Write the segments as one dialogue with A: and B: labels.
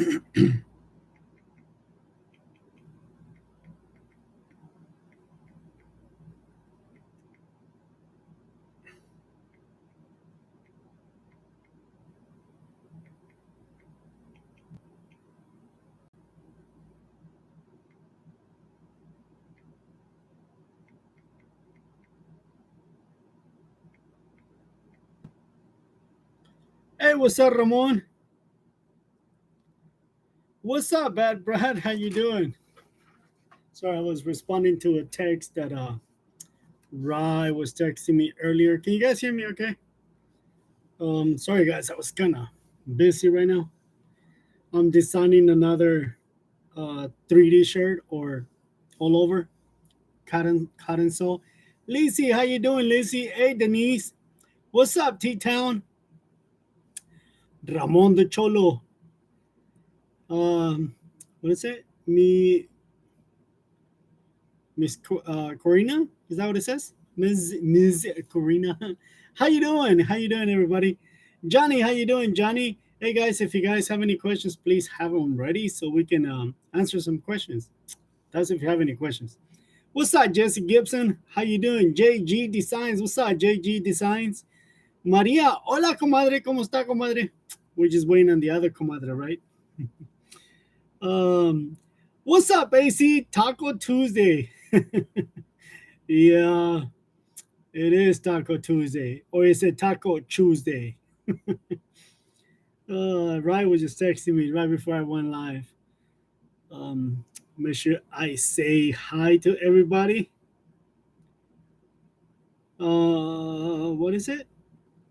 A: Hey, what's up, Ramon? What's up, Bad Brad? How you doing? Sorry, I was responding to a text that Rye was texting me earlier. Can you guys hear me okay? Sorry guys, I was kinda busy right now. I'm designing another 3D shirt or all over cotton sew. Lizzie, how you doing, Lizzie? Hey, Denise. What's up, T-Town? Ramon the Cholo. What is it? Miss Corina? Is that what it says? Ms. Corina. How you doing? How you doing, everybody? Johnny, how you doing, Johnny? Hey guys, if you guys have any questions, please have them ready so we can answer some questions. That's if you have any questions. What's up, Jesse Gibson? How you doing? JG Designs. What's up, JG Designs? Maria, hola, comadre. ¿Cómo está, comadre? We're just waiting on the other comadre, right? What's up, AC? Taco Tuesday. Yeah, it is Taco Tuesday. Or is it Taco Tuesday? Ryan was just texting me right before I went live. Make sure I say hi to everybody. What is it?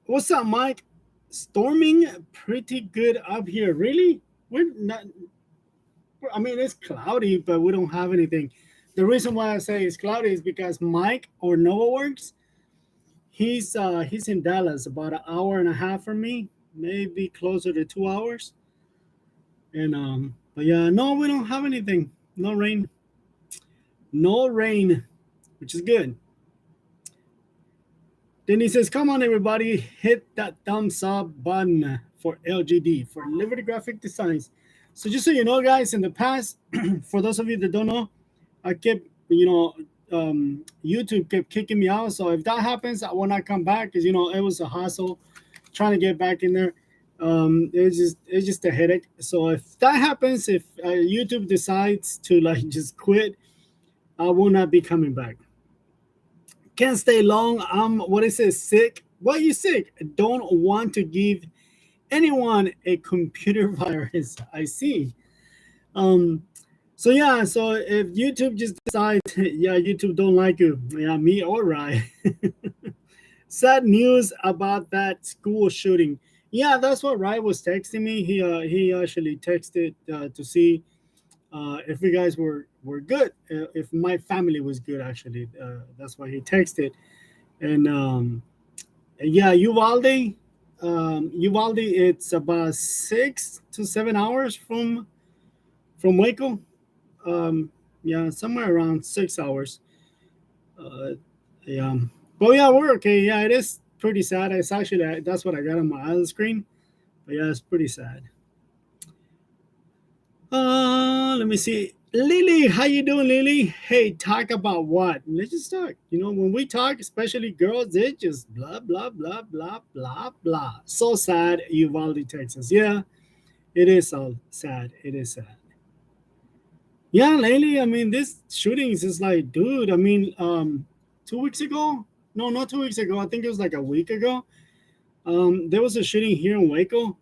A: What's up, Mike? Storming pretty good up here. Really? We're not. I mean, it's cloudy, but we don't have anything. The reason why I say it's cloudy is because Mike or NovaWorks, he's in Dallas, about an hour and a half from me, maybe closer to 2 hours. And but yeah, no, we don't have anything. No rain. No rain, which is good. Then he says, "Come on, everybody, hit that thumbs up button for LGD, for Liberty Graphic Designs." So just so you know, guys, in the past, for those of you that don't know, I kept, YouTube kept kicking me out. So if that happens, I will not come back because it was a hassle trying to get back in there. It's just a headache. So if that happens, if YouTube decides to like just quit, I will not be coming back. Can't stay long. I'm what is it? Sick. Why are you sick? Don't want to give anyone a computer virus. I see. Um. So yeah. So if YouTube just decides, yeah, YouTube don't like you. Yeah, me or Ryan. Sad news about that school shooting. Yeah, that's what Ryan was texting me. He actually texted to see if you guys were good, if my family was good. Actually, that's why he texted. And yeah, Uvalde, it's about 6 to 7 hours from Waco. Yeah, somewhere around 6 hours. Uh, yeah, but yeah, we're okay. Yeah, it is pretty sad. It's actually that's what I got on my other screen. But yeah, it's pretty sad. Let me see. Lily, how you doing, Lily? Hey, talk about what? Let's just talk. When we talk, especially girls, they just blah blah blah blah blah blah. So sad, Uvalde, Texas. Yeah, it is so sad. It is sad. Yeah, Lily. I mean, this shooting is just like, dude. I mean, 2 weeks ago. No, not 2 weeks ago. I think it was like a week ago. There was a shooting here in Waco.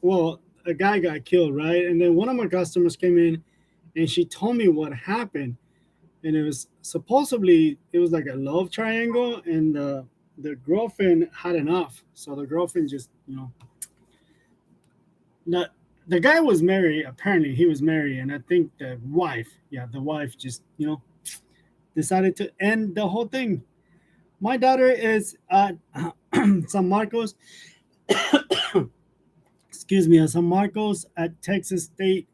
A: Well, a guy got killed, right? And then one of my customers came in and she told me what happened. And it was supposedly it was like a love triangle, and the girlfriend had enough. So the girlfriend just, the guy was married. Apparently, he was married, and I think the wife just, decided to end the whole thing. My daughter is at San Marcos. Excuse me, at San Marcos at Texas State.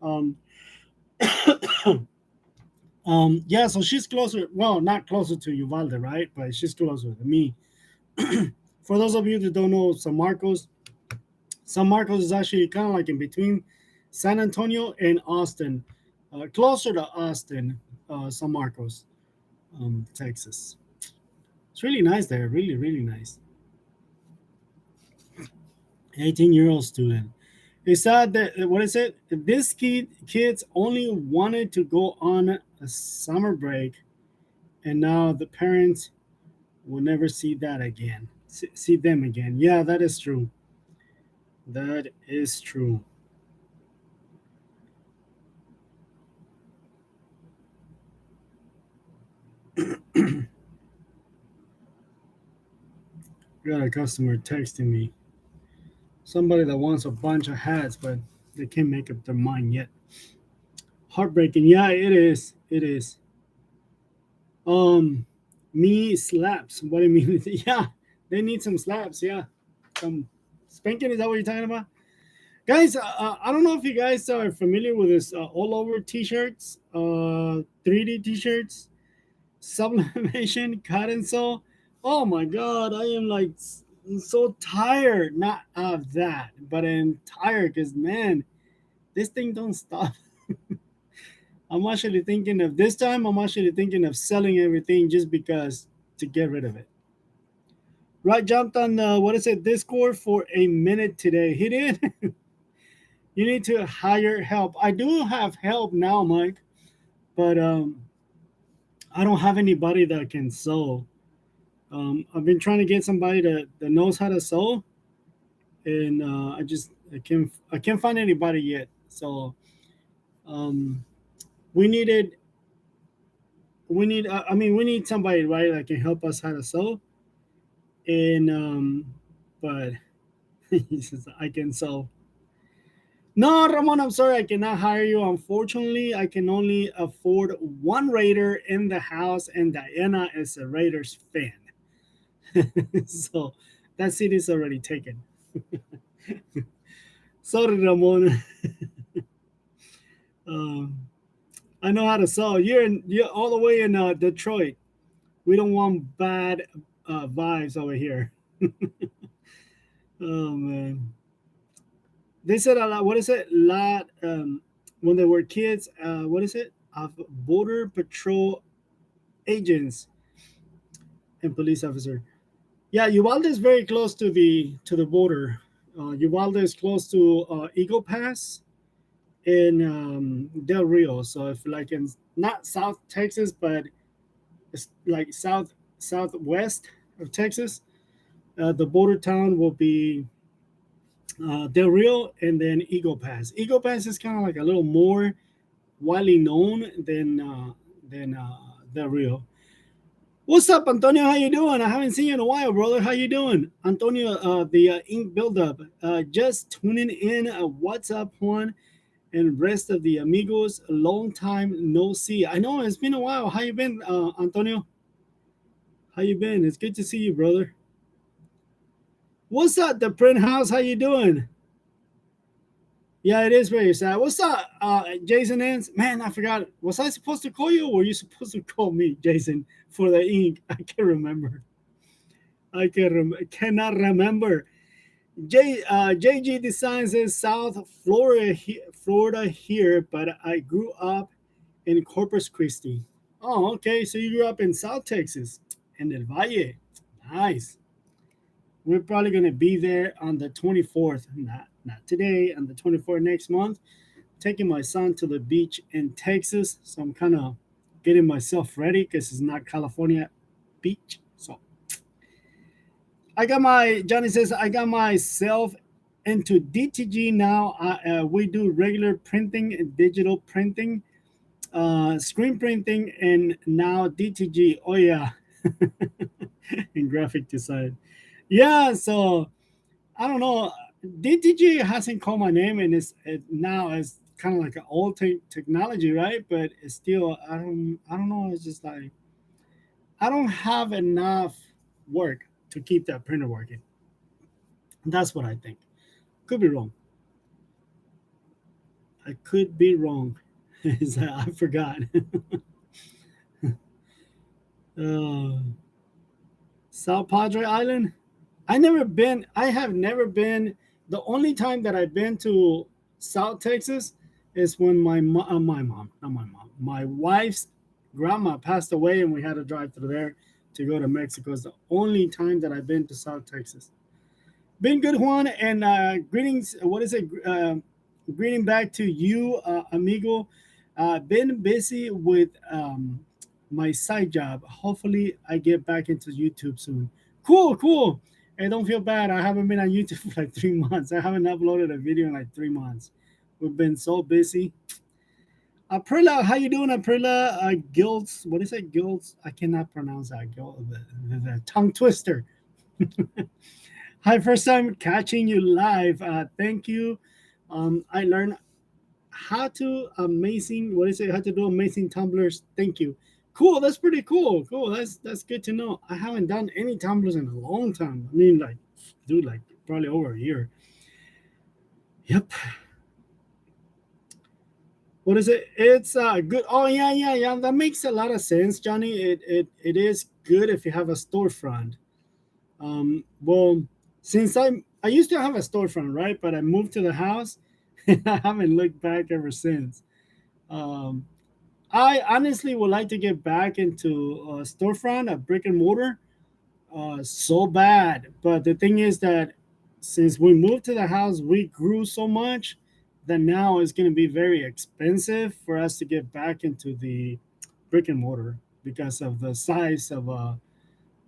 A: Um, yeah, so she's closer. Well, not closer to Uvalde, right? But she's closer to me. For those of you that don't know, San Marcos is actually kind of like in between San Antonio and Austin, closer to Austin, San Marcos, Texas. It's really nice there. Really, really nice. 18-year-old student. It's sad that what is it? This kids only wanted to go on a summer break, and now the parents will never see that again. See them again. Yeah, that is true. That is true. Got a customer texting me. Somebody that wants a bunch of hats, but they can't make up their mind yet. Heartbreaking. Yeah, it is. It is. Um, me slaps. What do you mean? Yeah, they need some slaps. Yeah, some spanking. Is that what you're talking about, guys? I don't know if you guys are familiar with this all over T-shirts, 3D T-shirts, sublimation, cut and sew. Oh my God, I am like so tired. Not of that, but I'm tired because man, this thing don't stop. I'm actually thinking of this time. I'm actually thinking of selling everything just because to get rid of it. Right, jumped on what is it, Discord for a minute today. He did. You need to hire help. I do have help now, Mike, but I don't have anybody that can sew. I've been trying to get somebody that knows how to sew, and I can't find anybody yet. So um, we needed we need somebody, right, that can help us how to sew, and but he says I can sew. No, Ramon, I'm sorry, I cannot hire you. Unfortunately, I can only afford one Raider in the house, and Diana is a Raiders fan. So that seat is already taken. Sorry, Ramon. um, I know how to sew. You're all the way in Detroit. We don't want bad vibes over here. Oh man, they said a lot. What is it? Lot when they were kids. What is it? Of border patrol agents and police officer. Yeah, Uvalde is very close to the border. Uvalde is close to Eagle Pass in Del Rio. So if like in not South Texas, but it's like southwest of Texas, the border town will be Del Rio and then Eagle Pass. Eagle Pass is kind of like a little more widely known than Del Rio. What's up, Antonio? How you doing? I haven't seen you in a while, brother. How you doing, Antonio? The ink buildup. Just tuning in. What's up, Juan, and rest of the amigos? A long time no see. I know it's been a while. How you been, Antonio? How you been? It's good to see you, brother. What's up, the print house? How you doing? Yeah, it is very sad. What's up, Jason Ants? Man, I forgot. Was I supposed to call you, or were you supposed to call me, Jason, for the ink? I can't remember. Cannot remember. JG Designs is South Florida, Florida here, but I grew up in Corpus Christi. Oh, okay. So you grew up in South Texas, in El Valle. Nice. We're probably gonna be there on the 24th. Not today. On the 24th next month. Taking my son to the beach in Texas. So I'm kind of getting myself ready because it's not California beach. So Johnny says, I got myself into DTG now. We do regular printing and digital printing, screen printing, and now DTG. Oh, yeah. In graphic design. Yeah, so I don't know. DTG hasn't called my name, and now it's kind of like an old technology, right? But it's still, I don't know. It's just like I don't have enough work to keep that printer working. That's what I think. Could be wrong. I could be wrong. I forgot. uh, South Padre Island. I have never been. The only time that I've been to South Texas is when my mom, not my mom, my wife's grandma passed away, and we had to drive through there to go to Mexico. It's the only time that I've been to South Texas. Been good, Juan, and greetings. What is it? Greeting back to you, amigo. Been busy with my side job. Hopefully, I get back into YouTube soon. Cool, cool. And don't feel bad. I haven't been on YouTube for like 3 months. I haven't uploaded a video in like 3 months. We've been so busy. Aprila, how you doing, Aprila? Guilds, what is it? Guilds, I cannot pronounce that. Guild, the tongue twister. Hi, first time catching you live. Thank you. I learned how to amazing. What is it? How to do amazing tumblers. Thank you. Cool. That's pretty cool. Cool. That's good to know. I haven't done any tumblers in a long time. I mean, like, dude, like probably over a year. Yep. What is it? It's good. Oh yeah, yeah, yeah. That makes a lot of sense, Johnny. It is good if you have a storefront. Well, since I used to have a storefront, right? But I moved to the house, and I haven't looked back ever since. Um, I honestly would like to get back into a storefront, a brick and mortar, so bad. But the thing is that since we moved to the house, we grew so much that now it's going to be very expensive for us to get back into the brick and mortar because of the size of a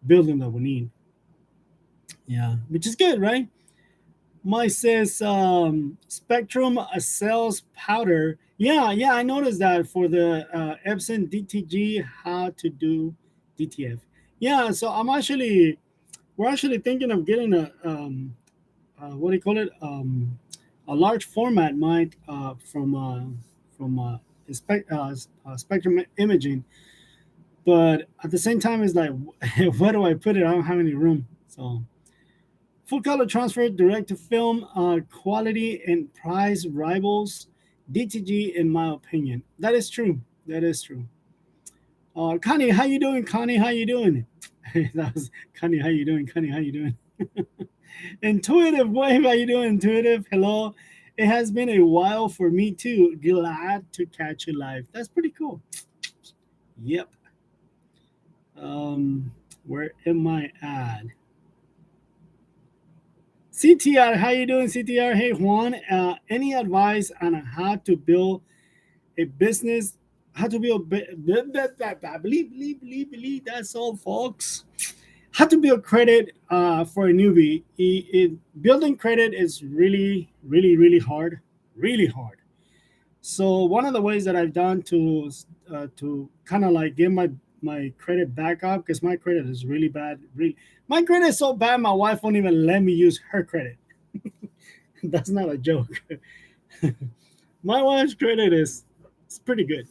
A: building that we need. Yeah, which is good, right? Mine says Spectrum sells powder. Yeah, yeah, I noticed that for the Epson DTG, how to do DTF. Yeah, so we're actually thinking of getting what do you call it? A large format mic from Spectrum Imaging, but at the same time, it's like, where do I put it? I don't have any room, so full color transfer, direct to film, quality and price rivals DTG, in my opinion. That is true. That is true. Connie, how you doing? Connie, how you doing? That was Connie. How you doing? Connie, how you doing? Intuitive wave, how you doing? Intuitive, hello. It has been a while for me too. Glad to catch you live. That's pretty cool. Yep. Where am I at? CTR, how you doing, CTR? Hey, Juan. Any advice on how to build a business? How to build? Believe. That's all, folks. How to build credit for a newbie? Building credit is really hard. Really hard. So one of the ways that I've done to kind of like get my credit back up, because my credit is really bad. Really, my credit is so bad. My wife won't even let me use her credit. That's not a joke. My wife's credit is it's pretty good,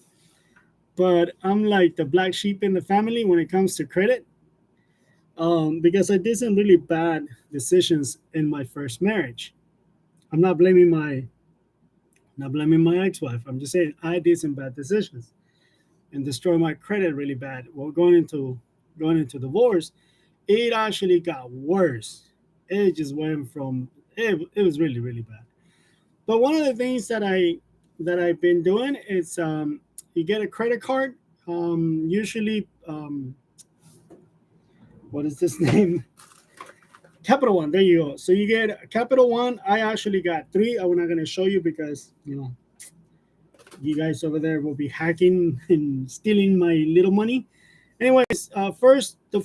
A: but I'm like the black sheep in the family when it comes to credit, because I did some really bad decisions in my first marriage. I'm not blaming my ex-wife. I'm just saying I did some bad decisions and destroyed my credit really bad. Well, going into divorce, it actually got worse. It just went from it was really bad. But one of the things that I've been doing is you get a credit card. Usually, what is this name? Capital One. There you go. So you get Capital One. I actually got three. I'm not going to show you because you guys over there will be hacking and stealing my little money. Anyways, the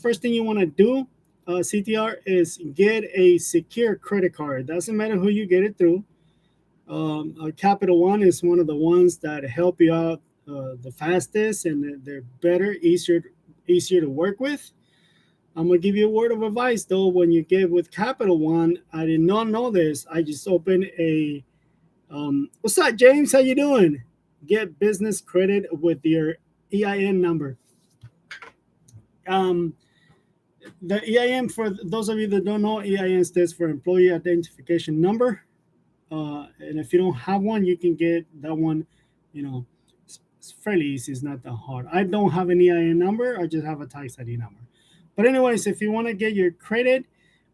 A: first thing you want to do, CTR, is get a secure credit card. Doesn't matter who you get it through. Capital One is one of the ones that help you out the fastest, and they're better, easier to work with. I'm gonna give you a word of advice though. When you get with Capital One, I did not know this. I just opened a what's up, James? How you doing? Get business credit with your EIN number. Um, the EIN, for those of you that don't know, EIN stands for Employee Identification Number. And if you don't have one, you can get that one. You know, it's fairly easy. It's not that hard. I don't have an EIN number. I just have a tax ID number. But anyways, if you want to get your credit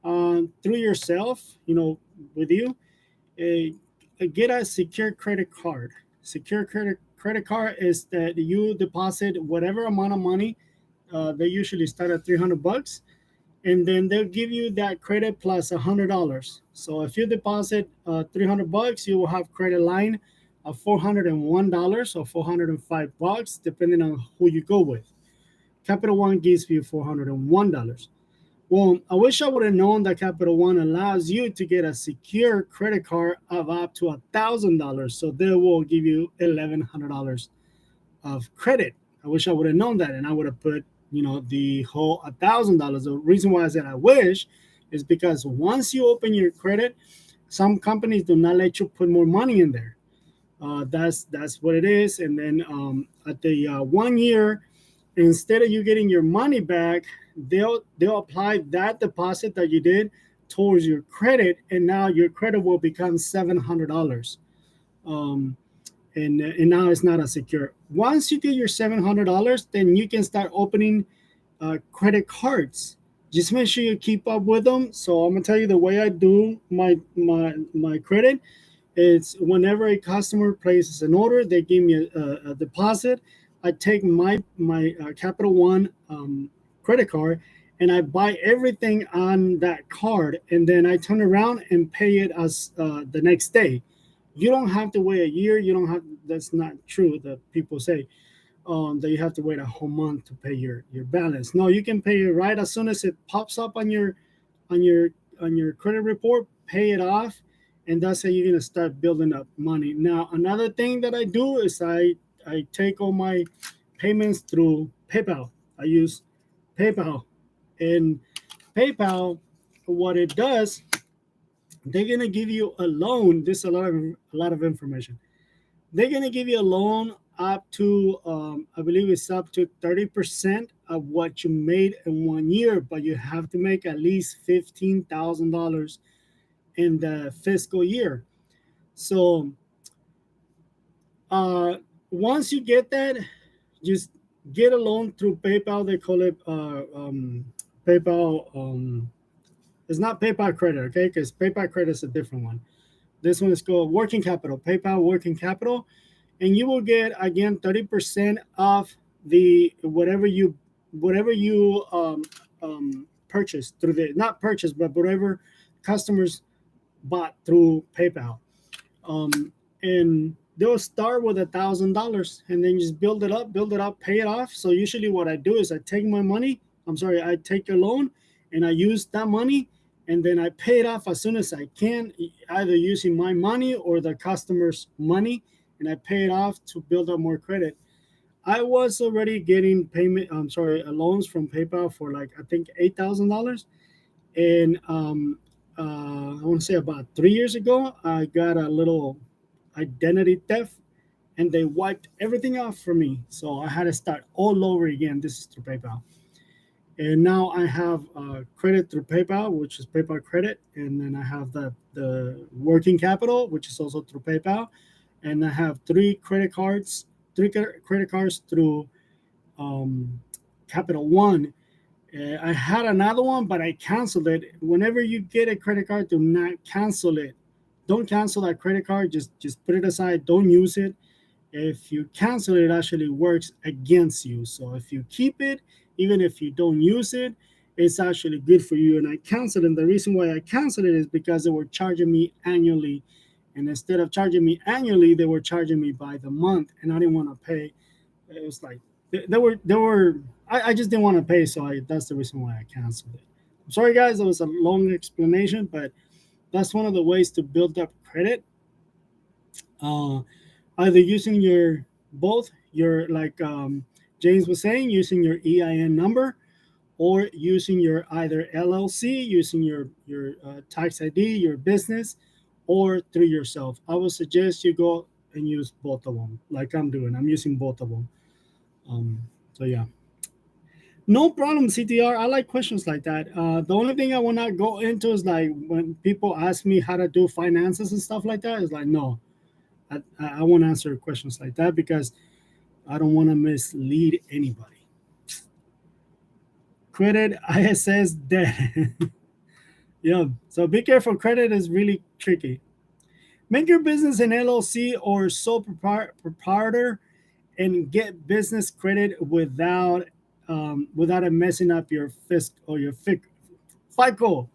A: through yourself, with you, uh, get a secure credit card. Secure credit card is that you deposit whatever amount of money. They usually start at $300, and then they'll give you that credit plus $100. So if you deposit $300, you will have credit line of $401 or $405, depending on who you go with. Capital One gives you $401. Well, I wish I would have known that Capital One allows you to get a secure credit card of up to $1,000. So they will give you $1,100 of credit. I wish I would have known that, and I would have put, the whole $1,000. The reason why I said I wish is because once you open your credit, some companies do not let you put more money in there. That's what it is. And then at the 1 year, instead of you getting your money back, they'll apply that deposit that you did towards your credit, and now your credit will become $700. And now it's not as secure. Once you get your $700, then you can start opening credit cards. Just make sure you keep up with them. So I'm gonna tell you the way I do my credit. It's whenever a customer places an order, they give me a deposit. I take my Capital One credit card, and I buy everything on that card, and then I turn around and pay it as the next day. You don't have to wait a year. You don't have. That's not true. That people say that you have to wait a whole month to pay your balance. No, you can pay it right as soon as it pops up on your on your on your credit report. Pay it off, and that's how you're gonna start building up money. Now, another thing that I do is I take all my payments through PayPal. I use PayPal, and PayPal, what it does, they're gonna give you a loan. This is a lot of information. They're gonna give you a loan up to I believe it's up to 30% of what you made in 1 year, but you have to make at least $15,000 in the fiscal year. So uh, once you get that, just get a loan through PayPal. They call it PayPal. It's not PayPal Credit, okay? Because PayPal Credit is a different one. This one is called Working Capital, PayPal Working Capital, and you will get again 30% off the whatever you purchase through the not purchase, but whatever customers bought through PayPal. And they'll start with $1,000, and then just build it up, pay it off. So usually what I do is I take my money. I take a loan, and I use that money, and then I pay it off as soon as I can, either using my money or the customer's money, and I pay it off to build up more credit. I was already getting loans from PayPal for like I think $8,000, and I want to say about 3 years ago, I got a little identity theft, and they wiped everything off for me. So I had to start all over again. This is through PayPal. And now I have credit through PayPal, which is PayPal Credit, and then I have the Working Capital, which is also through PayPal, and I have three credit cards through um, Capital One. I had another one, but I canceled it. Whenever you get a credit card, do not cancel it. Don't cancel that credit card. Just put it aside. Don't use it. If you cancel it, it actually works against you. So if you keep it, even if you don't use it, it's actually good for you. And I canceled it. And the reason why I canceled it is because they were charging me annually. And instead of charging me annually, they were charging me by the month. And I didn't want to pay. It was like I just didn't want to pay. So that's the reason why I canceled it. I'm sorry, guys. That was a long explanation, but that's one of the ways to build up credit. Uh, Either using your like James was saying, using your EIN number, or using your either LLC, using your tax ID, your business, or through yourself. I would suggest you go and use both of them, like I'm doing. I'm using both of them. So yeah, no problem, CTR. I like questions like that. The only thing I will not go into is like when people ask me how to do finances and stuff like that. Is like no, I won't answer questions like that because I don't want to mislead anybody. Credit ISS debt. Yeah. So be careful. Credit is really tricky. Make your business an LLC or sole proprietor and get business credit without it messing up your fisc or your FICO,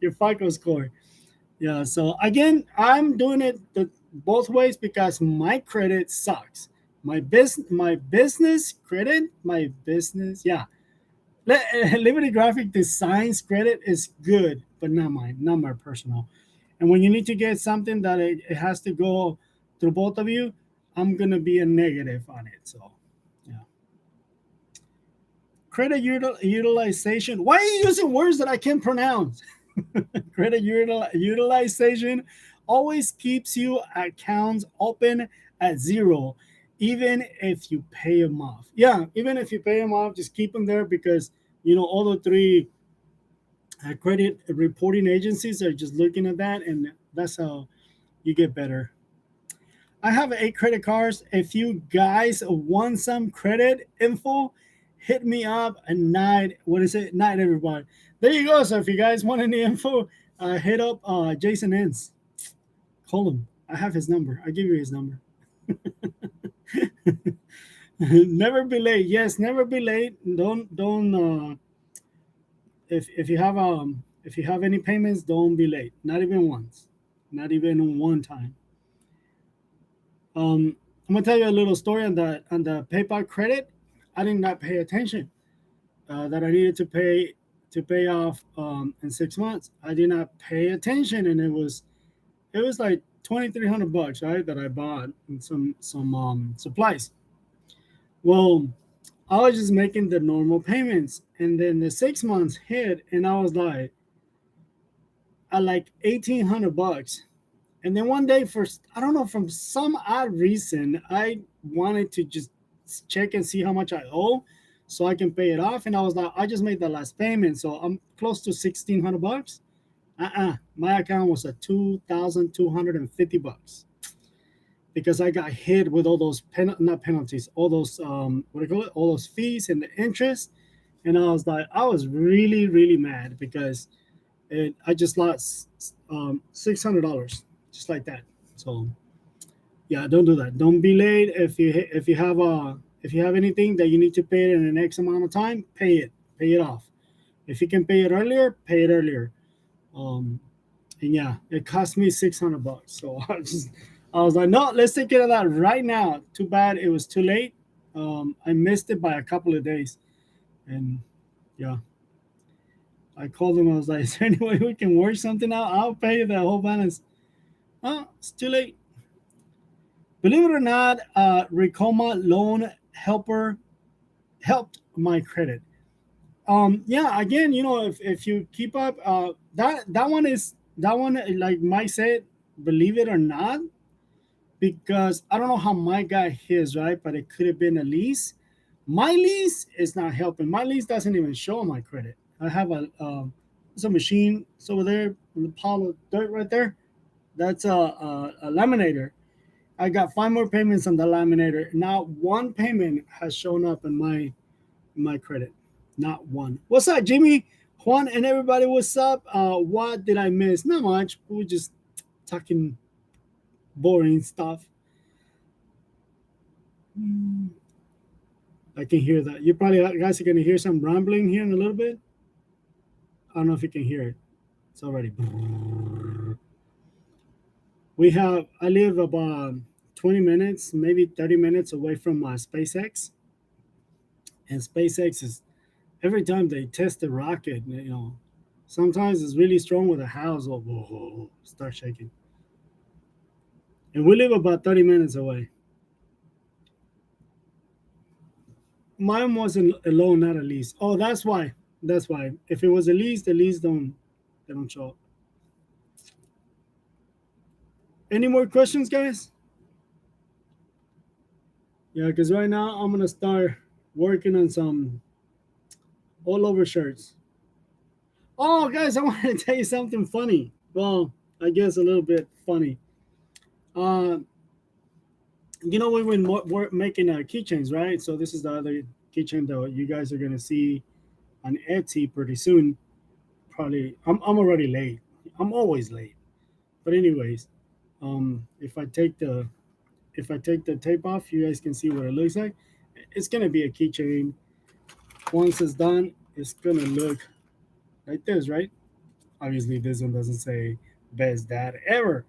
A: your FICO score. Yeah. So again, I'm doing it both ways because my credit sucks. My business credit, my business, yeah. Liberty Graphic Designs credit is good, but not mine, not my personal. And when you need to get something that it has to go through both of you, I'm gonna be a negative on it. So, yeah. Credit utilization. Why are you using words that I can't pronounce? Credit utilization always keeps you accounts open at zero, even if you pay them off. Yeah, even if you pay them off, just keep them there because all the three credit reporting agencies are just looking at that, and that's how you get better. I have 8 credit cards. If you guys want some credit info, hit me up at night. What is it? Night, everybody. There you go. So if you guys want any info, hit up Jason Ince. Call him. I have his number. I give you his number. Never be late. Yes, never be late. Don't if you have any payments, don't be late. Not even once. Not even one time. I'm gonna tell you a little story on the PayPal credit. I did not pay attention that I needed to pay off in 6 months. I did not pay attention, and it was like $2,300, right, that I bought and some supplies. Well, I was just making the normal payments, and then the 6 months hit, and I was like at like $1,800. And then one day, for I don't know, from some odd reason, I wanted to just check and see how much I owe, so I can pay it off. And I was like, I just made the last payment, so I'm close to $1,600. My account was at $2,250 because I got hit with all those not penalties, all those what do you call it, all those fees and the interest. And I was really really mad because I just lost $600 just like that. So yeah, don't do that. Don't be late. If you have anything that you need to pay it in the next amount of time, pay it off. If you can pay it earlier, pay it earlier. Um, and yeah, it cost me $600. So I was like, no, let's take care of that right now. Too bad it was too late. I missed it by a couple of days, and yeah, I called him. I was like, is there any way we can work something out? I'll pay you the whole balance. Oh, it's too late. Believe it or not, Recoma Loan Helper helped my credit. Yeah, again, if you keep up, that one, like Mike said, believe it or not, because I don't know how Mike got his, right, but it could have been a lease. My lease is not helping. My lease doesn't even show on my credit. I have it's a machine. It's over there in the pile of dirt right there. That's a laminator. I got 5 more payments on the laminator. Not one payment has shown up in my credit. Not one. What's up, Jimmy? Juan and everybody, what's up? What did I miss? Not much. We were just talking boring stuff. I can hear that. You probably guys are gonna hear some rambling here in a little bit. I don't know if you can hear it. It's already. I live about 20 minutes, maybe 30 minutes away from SpaceX. And SpaceX is, every time they test the rocket, sometimes it's really strong with the house will start shaking. And we live about 30 minutes away. Mine wasn't a loan, not a lease. Oh, that's why. That's why. If it was a lease, the lease they don't show up. Any more questions, guys? Yeah, because right now I'm gonna start working on some all over shirts. Oh, guys, I wanted to tell you something funny. Well, I guess a little bit funny. Uh, we've been making keychains, right? So this is the other keychain that you guys are gonna see on Etsy pretty soon. Probably, I'm already late. I'm always late. But anyways, If I take the tape off, you guys can see what it looks like. It's gonna be a keychain. Once it's done, it's gonna look like this, right? Obviously, this one doesn't say best dad ever.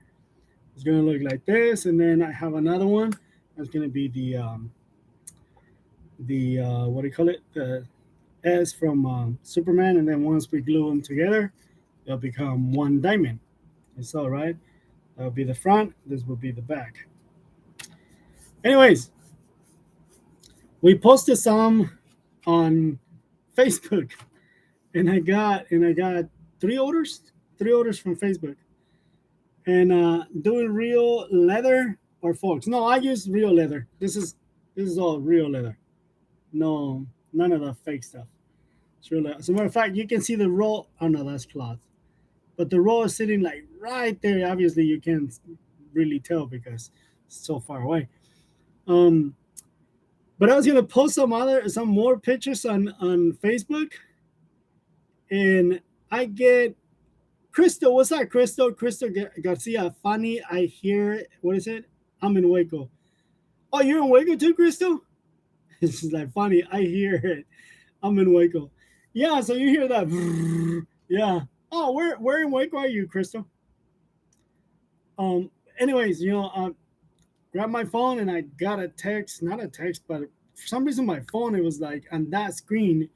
A: It's gonna look like this, and then I have another one. That's gonna be the what do you call it? The S from Superman, and then once we glue them together, they'll become one diamond. You saw, right? That'll be the front. This will be the back. Anyways, we posted some on Facebook, and I got three orders from Facebook, and doing real leather or folks. No, I use real leather. This is all real leather. No, none of the fake stuff. It's real leather. As a matter of fact, you can see the roll. Oh no, that's cloth. But the roll is sitting like right there. Obviously, you can't really tell because it's so far away. Um, but I was gonna post some more pictures on Facebook, and I get Crystal. What's that, Crystal? Crystal Garcia. Funny. I hear. What is it? I'm in Waco. Oh, you're in Waco too, Crystal? It's just like funny. I hear it. I'm in Waco. Yeah. So you hear that? Yeah. Oh, where in Waco are you, Crystal? Anyways, grab my phone and I got a text, not a text, but for some reason my phone, it was like on that screen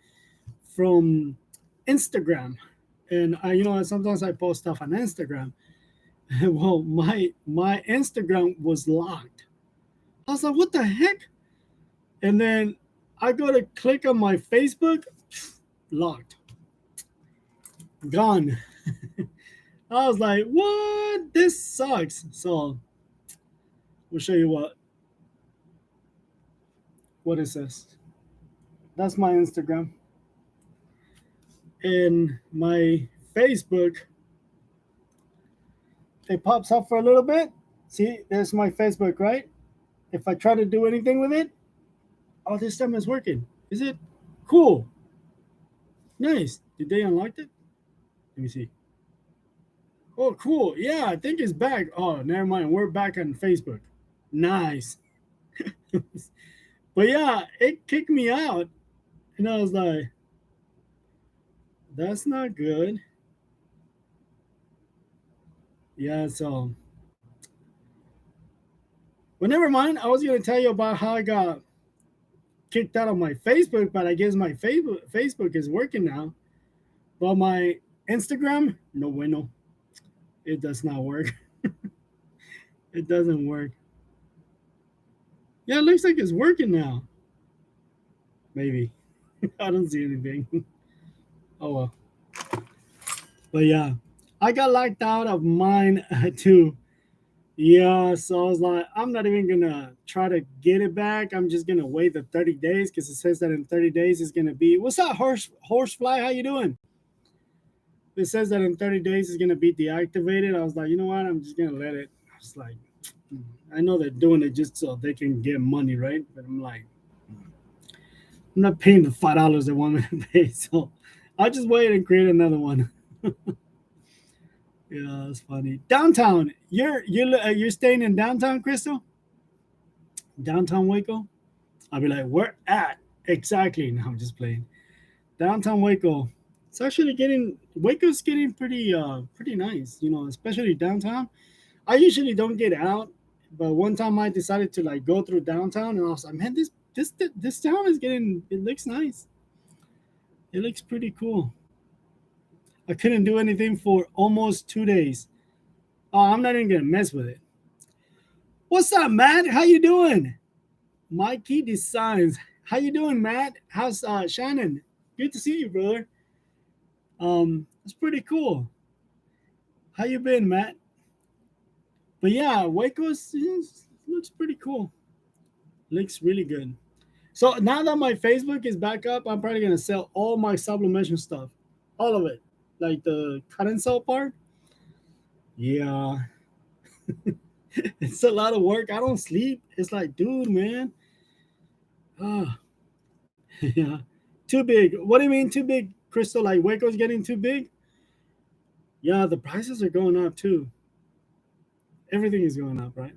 A: from Instagram. And sometimes I post stuff on Instagram. Well, my Instagram was locked. I was like, what the heck? And then I go to click on my Facebook, locked, gone. I was like, what? This sucks. So we'll show you what is this. That's my Instagram. In my Facebook, it pops up for a little bit. See, there's my Facebook, right? If I try to do anything with it, oh, this time it's working. Is it? Cool. Nice. Did they unlock it? Let me see. Oh, cool. Yeah, I think it's back. Oh, never mind. We're back on Facebook. Nice. But yeah, it kicked me out. And I was like, that's not good. Yeah, so. But never mind. I was going to tell you about how I got kicked out of my Facebook, but I guess my Facebook is working now. But my Instagram, no bueno. It does not work. It doesn't work. Yeah, it looks like it's working now. Maybe. I don't see anything. Oh well. But yeah, I got locked out of mine too. Yeah, so I was like, I'm not even gonna try to get it back. I'm just gonna wait the 30 days because it says that in 30 days it's gonna be. What's up, horsefly? How you doing? It says that in 30 days it's gonna be deactivated. I was like, you know what? I'm just gonna let it. I was like, I know they're doing it just so they can get money, right? But I'm like, I'm not paying the $5 they want me to pay, so I'll just wait and create another one. Yeah, that's funny. Downtown, you're staying in downtown, Crystal? Downtown Waco? I'll be like, where at exactly? No, I'm just playing. Downtown Waco. It's actually Waco's getting pretty nice, especially downtown. I usually don't get out, but one time I decided to like go through downtown, and I was like, man, this town is getting. It looks nice. It looks pretty cool. I couldn't do anything for almost 2 days. Oh, I'm not even gonna mess with it. What's up, Matt? How you doing? Mikey Designs. How you doing, Matt? How's Shannon? Good to see you, brother. It's pretty cool. How you been, Matt? But yeah, Waco's looks pretty cool. Looks really good. So now that my Facebook is back up, I'm probably gonna sell all my sublimation stuff, all of it, like the cut and sell part. Yeah, it's a lot of work. I don't sleep. It's like, dude, man. Ah, yeah, too big. What do you mean too big, Crystal? Like Waco's getting too big? Yeah, the prices are going up too. Everything is going up, right?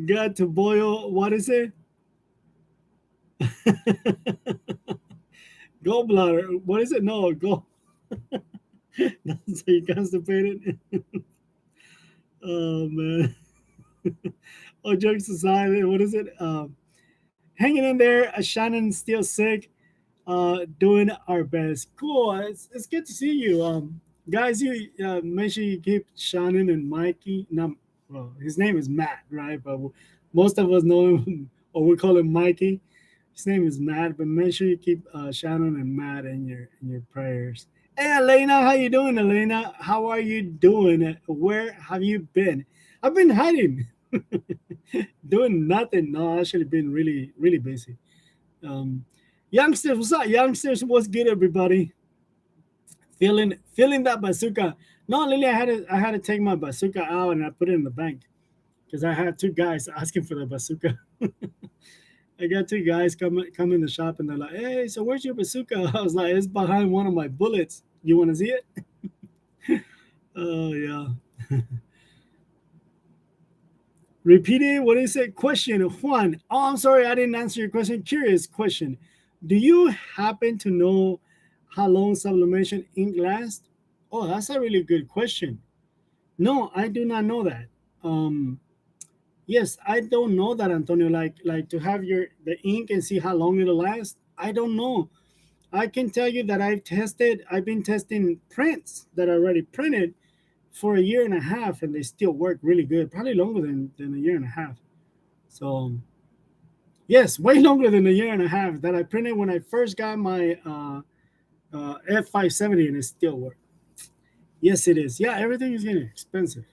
A: Got to boil. What is it? Gallbladder. What is it? No, go. So you constipated. Oh man. Oh, jokes aside, what is it? Hanging in there. Shannon's still sick. Doing our best. Cool. It's good to see you. Guys, you make sure you keep Shannon and Mikey. No, well, his name is Matt, right? But most of us know him, or we call him Mikey. His name is Matt, but make sure you keep Shannon and Matt in your prayers. Hey, Elena, how you doing, Elena? How are you doing? Where have you been? I've been hiding, doing nothing. No, actually, been really busy. Um, youngsters, what's up, youngsters? What's good, everybody? Feeling that bazooka. No, Lily, I had to take my bazooka out and I put it in the bank because I had two guys asking for the bazooka. I got two guys come in the shop and they're like, "Hey, so where's your bazooka?" I was like, "It's behind one of my bullets. You want to see it?" Oh yeah. Repeat it. What is it? Question Juan. Oh, I'm sorry, I didn't answer your question. Curious question. Do you happen to know how long sublimation ink lasts? Oh, that's a really good question. No, I do not know that. Um, yes, I don't know that, Antonio. Like to have your the ink and see how long it'll last. I don't know. I can tell you that I've been testing prints that are already printed for a year and a half, and they still work really good. Probably longer than a year and a half. So yes, way longer than a year and a half that I printed when I first got my F570, and it still works. Yes, it is. Yeah, everything is getting expensive.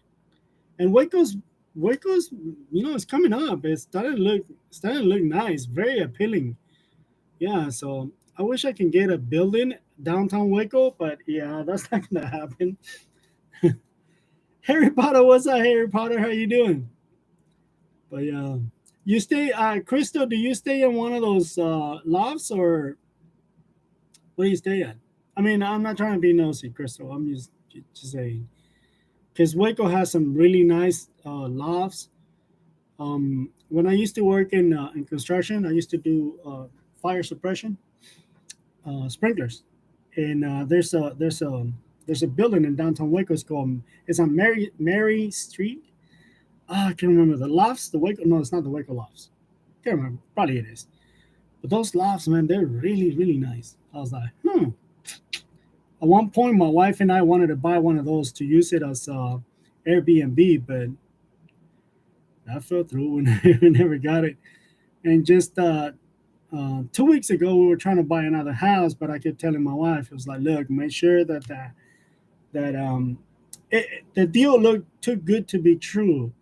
A: And Waco's, it's coming up. Starting to look nice, very appealing. Yeah, so I wish I can get a building downtown Waco, but yeah, that's not gonna happen. Harry Potter, what's up, Harry Potter? How you doing? But yeah, you stay, Crystal. Do you stay in one of those lofts, or what do you stay at? I mean, I'm not trying to be nosy, Crystal. I'm just saying because Waco has some really nice lofts. When I used to work in construction, I used to do fire suppression sprinklers, and there's a building in downtown Waco. It's on Mary Street. I can't remember the lofts. The Waco, no, it's not the Waco lofts. Can't remember. Probably it is. But those lofts, man, they're really nice. I was like, hmm. At one point, my wife and I wanted to buy one of those to use it as Airbnb, but that fell through and we never got it. And just 2 weeks ago, we were trying to buy another house, but I kept telling my wife, it was like, look, make sure that the deal looked too good to be true.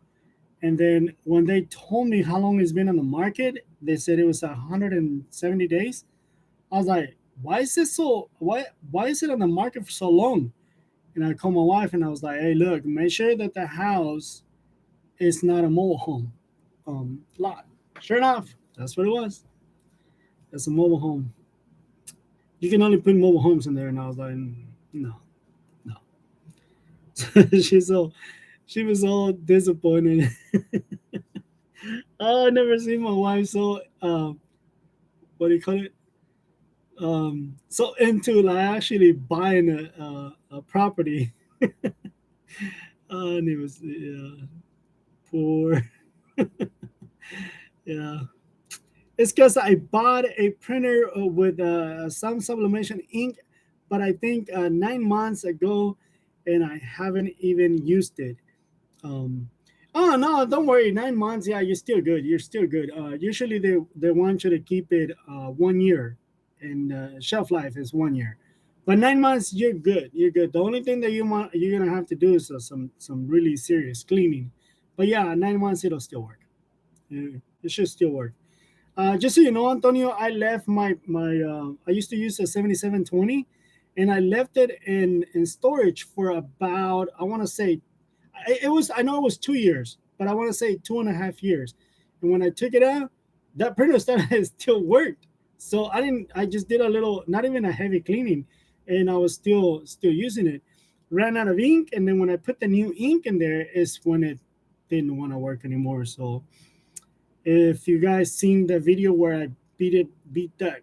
A: And then when they told me how long it's been on the market, they said it was 170 days. I was like, why is it on the market for so long? And I called my wife and I was like, hey, look, make sure that the house is not a mobile home lot. Sure enough, that's what it was. It's a mobile home. You can only put mobile homes in there. And I was like, no, no. She's so she was all disappointed. Oh, I never seen my wife so what do you call it? So into like actually buying a property. And it was yeah, poor. Yeah, it's because I bought a printer with some sublimation ink, but I think 9 months ago, and I haven't even used it. Um, oh no, don't worry. 9 months, yeah, you're still good. You're still good. Usually they want you to keep it 1 year, and shelf life is 1 year. But 9 months, you're good. You're good. The only thing that you're gonna have to do is some really serious cleaning. But yeah, 9 months it'll still work. It should still work. Just so you know, Antonio, I left I used to use a 7720, and I left it in storage for about I want to say I know it was 2 years, but I want to say 2.5 years. And when I took it out, that printer started it still worked. So I just did a little, not even a heavy cleaning, and I was still using it. Ran out of ink, and then when I put the new ink in there is when it didn't want to work anymore. So if you guys seen the video where I beat that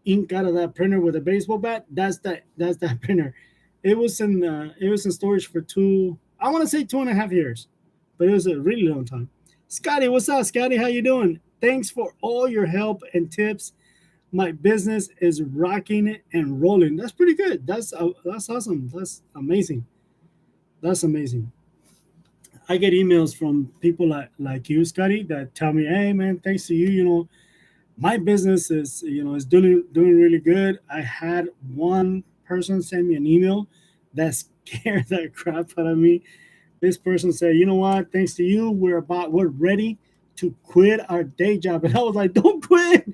A: ink out of that printer with a baseball bat, that's that printer. It was in storage for I want to say 2.5 years, but it was a really long time. Scotty, what's up, Scotty? How you doing? Thanks for all your help and tips. My business is rocking and rolling. That's pretty good. That's awesome. That's amazing. That's amazing. I get emails from people like you, Scotty, that tell me, "Hey, man, thanks to you, my business is doing really good." I had one person send me an email that scared the crap out of me. This person said, "You know what? Thanks to you, we're ready to quit our day job." And I was like, "Don't quit."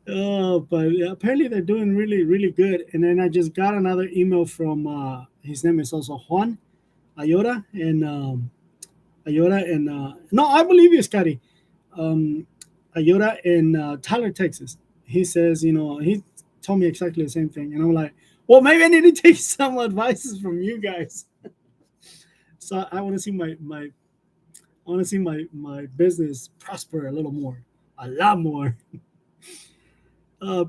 A: Oh, but apparently they're doing really, really good. And then I just got another email from his name is also Juan Ayora, and no, I believe you, Scotty. Um, Ayora in Tyler, Texas. He says, he told me exactly the same thing, and I'm like, well, maybe I need to take some advices from you guys. So I want to see my business prosper a little more, a lot more.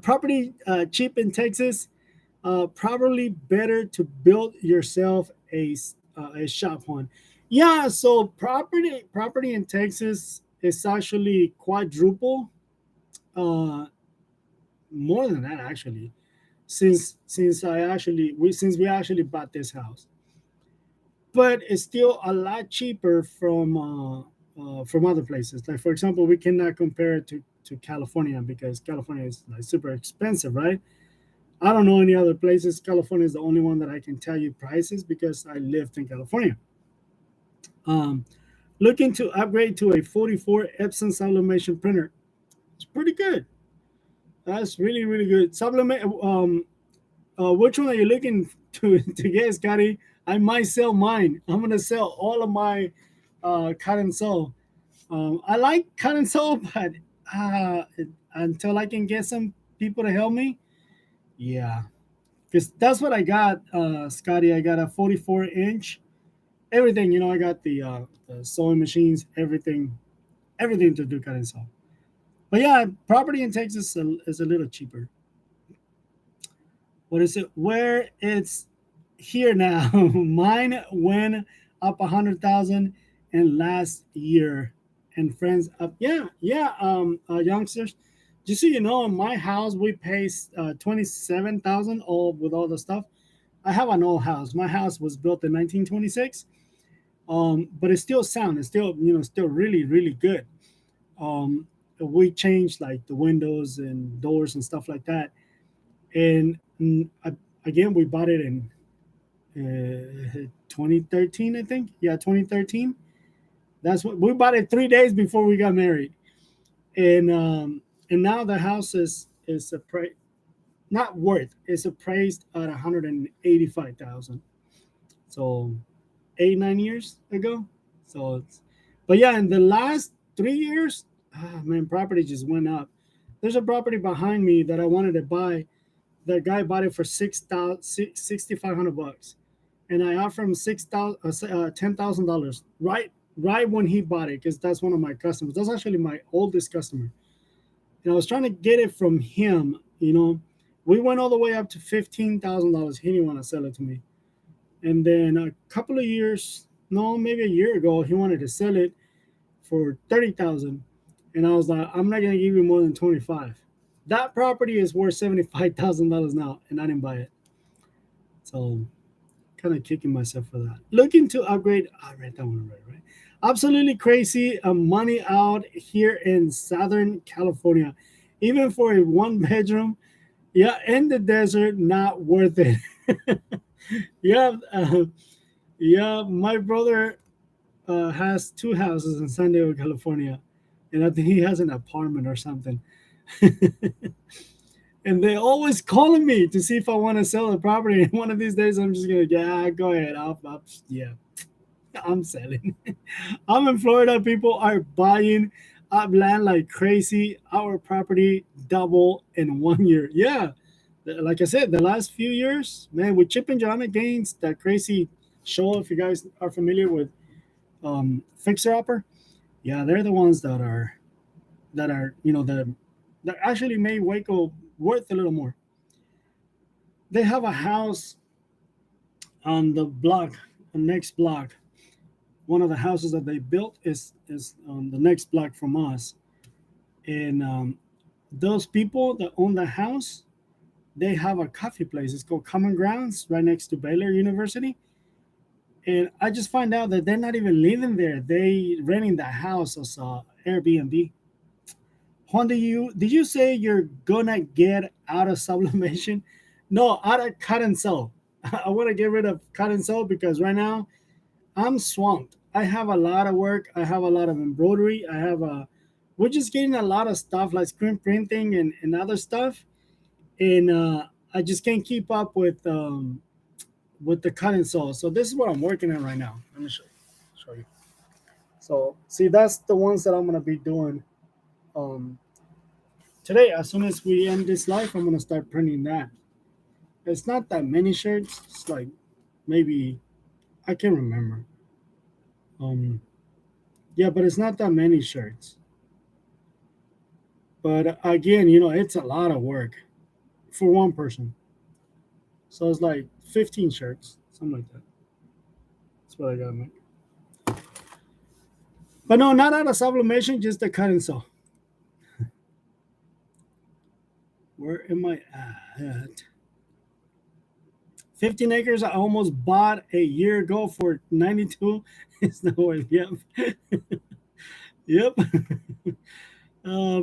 A: Property cheap in Texas. Probably better to build yourself a shop one. Yeah, so property in Texas is actually quadruple, uh, more than that actually. Since we actually bought this house, but it's still a lot cheaper from other places. Like for example, we cannot compare it to California because California is like super expensive, right? I don't know any other places. California is the only one that I can tell you prices because I lived in California. Um, Looking to upgrade to a 44 Epson sublimation printer. It's pretty good. That's really, really good. Which one are you looking to get, Scotty? I might sell mine. I'm gonna sell all of my cut and sew. I like cut and sew, but uh, until I can get some people to help me, yeah, because that's what I got, Scotty. I got a 44-inch. Everything, I got the sewing machines, everything to do cut and sew. But yeah, property in Texas is a little cheaper. What is it? Where it's here now. Mine went up 100,000 in last year, and friends up. Yeah, yeah. Youngsters, just so you know, in my house we pay 27,000 all with all the stuff. I have an old house. My house was built in 1926, but it's still sound. It's still really, really good. We changed like the windows and doors and stuff like that. And again, we bought it in 2013, I think. Yeah, 2013. That's what we bought it 3 days before we got married, and now the house is not worth. It's appraised at 185,000. So 8 9 years ago. So, but yeah, in the last 3 years, man, property just went up. There's a property behind me that I wanted to buy. The guy bought it for 6,500 bucks, and I offered him $10,000 right when he bought it because that's one of my customers. That's actually my oldest customer, and I was trying to get it from him. We went all the way up to $15,000. He didn't want to sell it to me, and then a couple of years, no, maybe a year ago, he wanted to sell it for 30,000, and I was like, I'm not gonna give you more than 25. That property is worth $75,000 now, and I didn't buy it. So, kind of kicking myself for that. Looking to upgrade. I read that one right. Absolutely crazy money out here in Southern California, even for a one-bedroom. Yeah, in the desert, not worth it. Yeah, yeah. My brother has two houses in San Diego, California, and I think he has an apartment or something. And they always calling me to see if I want to sell the property. And one of these days, I'm just gonna, yeah, go ahead. Yeah, I'm selling. I'm in Florida. People are buying. up land like crazy. Our property double in 1 year. Yeah, like I said, the last few years, man, with Chip and Joanna Gaines, that crazy show. If you guys are familiar with Fixer Upper, yeah, they're the ones that are that actually made Waco worth a little more. They have a house on the block, the next block. One of the houses that they built is on the next block from us, and those people that own the house, they have a coffee place. It's called Common Grounds, right next to Baylor University. And I just find out that they're not even living there. They renting the house as a Airbnb. Juan, did you say you're gonna get out of sublimation? No, out of cut and sew. I want to get rid of cut and sew because right now I'm swamped. I have a lot of work. I have a lot of embroidery. We're just getting a lot of stuff like screen printing and other stuff, and I just can't keep up with the cut and sew. So this is what I'm working on right now. Let me show you. So see, that's the ones that I'm gonna be doing um, today. As soon as we end this live, I'm gonna start printing that. It's not that many shirts. It's like maybe I can't remember. Um, yeah, but it's not that many shirts. But again, it's a lot of work for one person. So it's like 15 shirts, something like that. That's what I gotta make. But no, not out of sublimation, just the cut and sew. Where am I at? 15 acres I almost bought a year ago for 92. It's no way. Yep. Yep.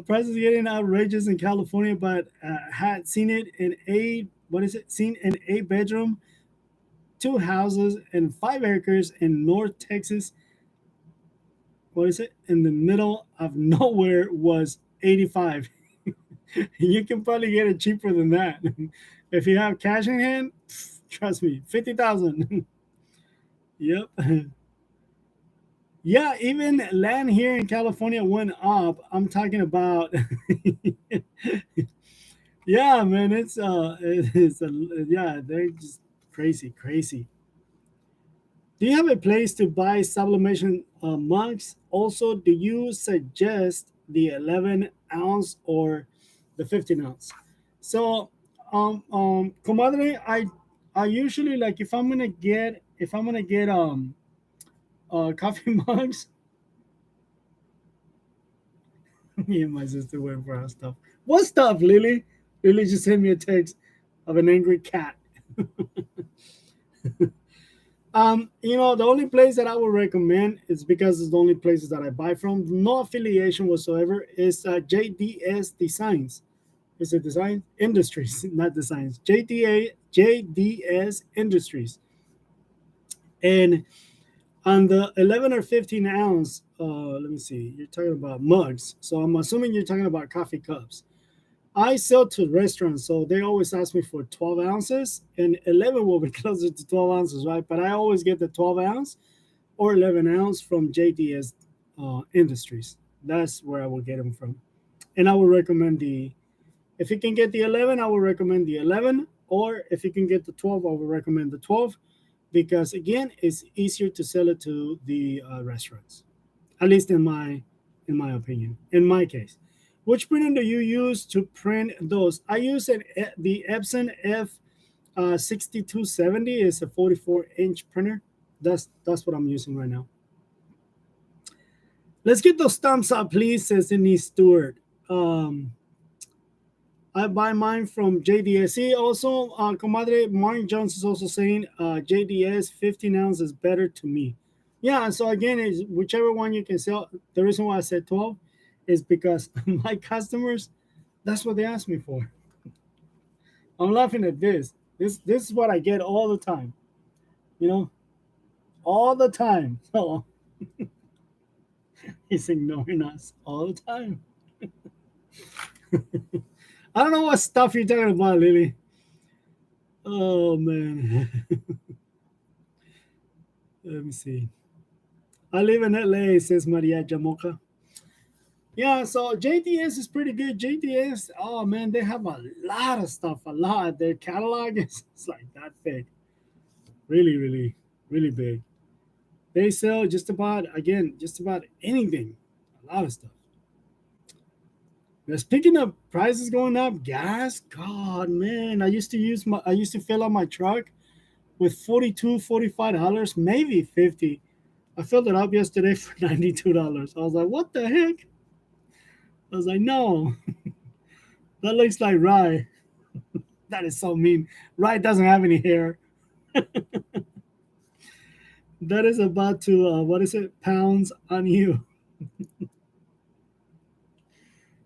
A: Prices getting outrageous in California, but had seen it in what is it? Seen an 8 bedroom, 2 houses, and 5 acres in North Texas. What is it? In the middle of nowhere was 85. You can probably get it cheaper than that. If you have cash in hand, trust me, 50,000. Yep. Yeah, even land here in California went up. I'm talking about yeah, man, yeah, they're just crazy, crazy. Do you have a place to buy sublimation mugs? Also, do you suggest the 11 ounce or the 15 ounce? So, comadre, I usually like if I'm gonna get coffee mugs. Me and my sister went for our stuff. What stuff, Lily? Lily just sent me a text of an angry cat. The only place that I would recommend is because it's the only places that I buy from. No affiliation whatsoever. Is JDS Designs. Is it Design Industries, not Designs? JDS Industries. And on the 11 or 15 ounce, let me see. You're talking about mugs, so I'm assuming you're talking about coffee cups. I sell to restaurants, so they always ask me for 12 ounces, and 11 will be closer to 12 ounces, right? But I always get the 12 ounce or 11 ounce from JDS Industries. That's where I will get them from. And I would recommend if you can get the 11, I would recommend the 11. Or if you can get the 12, I would recommend the 12 because, again, it's easier to sell it to the restaurants, at least in my opinion, in my case. Which printer do you use to print those? I use the Epson F 6270. It's a 44-inch printer. That's what I'm using right now. Let's get those thumbs up, please, says Denise Stewart. I buy mine from JDS. Also, Comadre Martin Jones is also saying JDS 15 ounce is better to me. Yeah, so again, is whichever one you can sell. The reason why I said 12 is because my customers, that's what they ask me for. I'm laughing at this. This is what I get all the time. You know, all the time. So he's ignoring us all the time. I don't know what stuff you're talking about, Lily. Oh man. Let me see. I live in LA, says Maria Jamoka. Yeah, so JTS is pretty good. JTS, oh man, they have a lot of stuff, a lot. Their catalog is it's like that big, really, really, really big. They sell just about, again, just about anything, a lot of stuff. Speaking of prices going up, gas, God, man, I used to fill up my truck with 42, $45, maybe 50. I filled it up yesterday for $92. I was like, what the heck? I was like, no, that looks like rye. That is so mean. Rye doesn't have any hair. That is about to, what is it, pounds on you.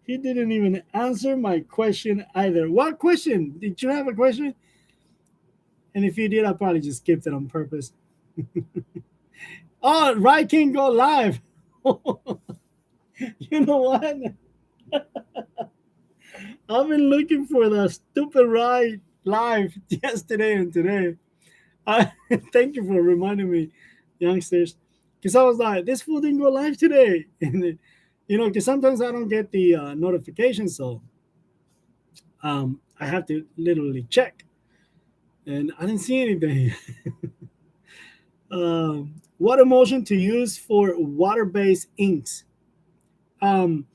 A: He didn't even answer my question either. What question? Did you have a question? And if you did, I probably just skipped it on purpose. Oh, Rye can go live. You know what? I've been looking for the stupid Rye live yesterday and today. I thank you for reminding me, youngsters, because I was like, this fool didn't go live today, and because sometimes I don't get the notification, so I have to literally check, and I didn't see anything. What emotion to use for water-based inks? Um,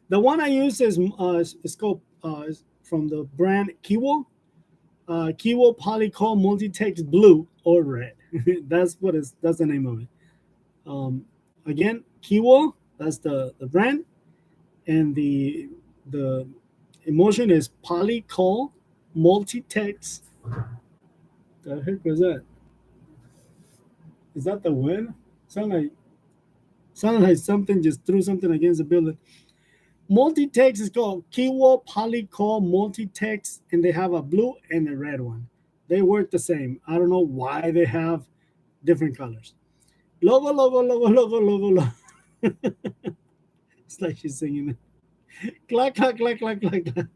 A: the one I use is called is from the brand Kiwo. Kiwo Polycol Multitext Blue or Red. That's the name of it. Um, Again, Kiwo, that's the brand, and the emotion is Polycol Multitext. The heck was that? Is that the wind? Sound like Sounded like something just threw something against the building. Multi-text is called Kiwo Polycol Multi-text, and they have a blue and a red one. They work the same. I don't know why they have different colors. Logo, logo, logo, logo, logo, logo. It's like she's singing it. Clack, clack, clack, clack, clack, clack.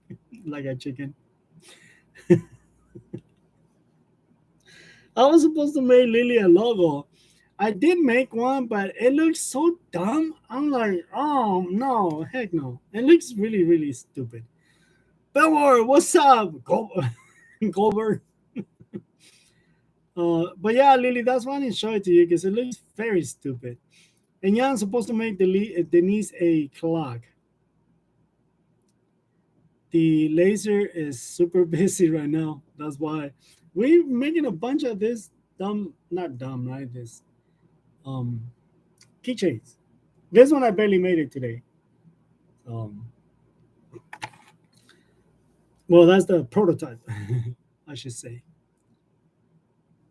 A: Like a chicken. I was supposed to make Lily a logo. I did make one, but it looks so dumb. I'm like, oh no, heck no. It looks really, really stupid. Belmore, what's up? Goldberg. But yeah, Lily, that's why I didn't show it to you because it looks very stupid. And yeah, I'm supposed to make Denise a clock. The laser is super busy right now. That's why we're making a bunch of this dumb, not dumb, right? This um keychains. This one I barely made it today. Um, well, that's the prototype, I should say.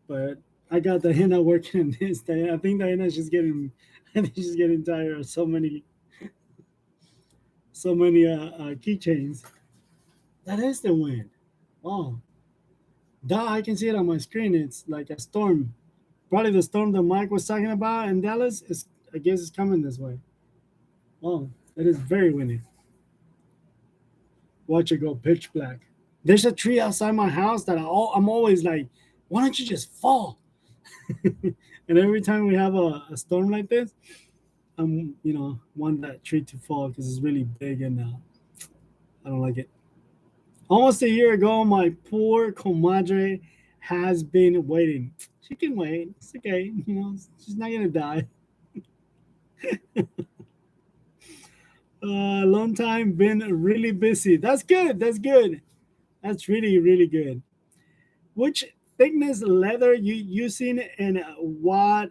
A: But I got Diana working on this. I think Diana's just getting, I think she's getting tired of so many keychains. That is the wind. Wow. Duh, I can see it on my screen. It's like a storm. Probably the storm that Mike was talking about in Dallas is, I guess, it's coming this way. Wow, it is very windy. Watch it go pitch black. There's a tree outside my house that I'm always like, why don't you just fall? And every time we have a storm like this, want that tree to fall because it's really big and I don't like it. Almost a year ago, my poor comadre has been waiting. She can wait. It's okay. She's not gonna die. Long time, been really busy. That's good. That's good. That's really, really good. Which thickness leather you using and what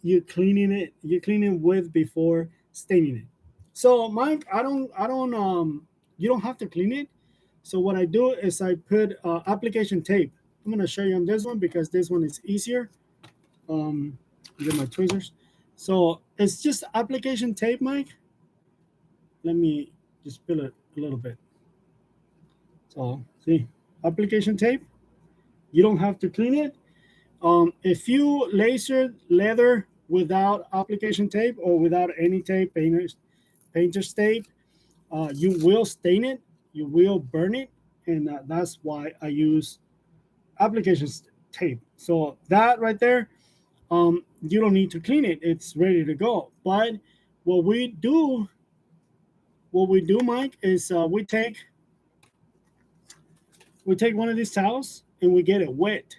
A: you cleaning with before staining it? So Mike, I don't you don't have to clean it. So what I do is I put application tape. I'm gonna show you on this one because this one is easier. Um, get my tweezers. So it's just application tape, Mike. Let me just spill it a little bit. So see, application tape. You don't have to clean it. If you laser leather without application tape or without any tape, painter's tape, you will stain it, you will burn it, and that's why I use application tape. So that right there, you don't need to clean it; it's ready to go. But what we do what we do, Mike, is we take one of these towels and we get it wet.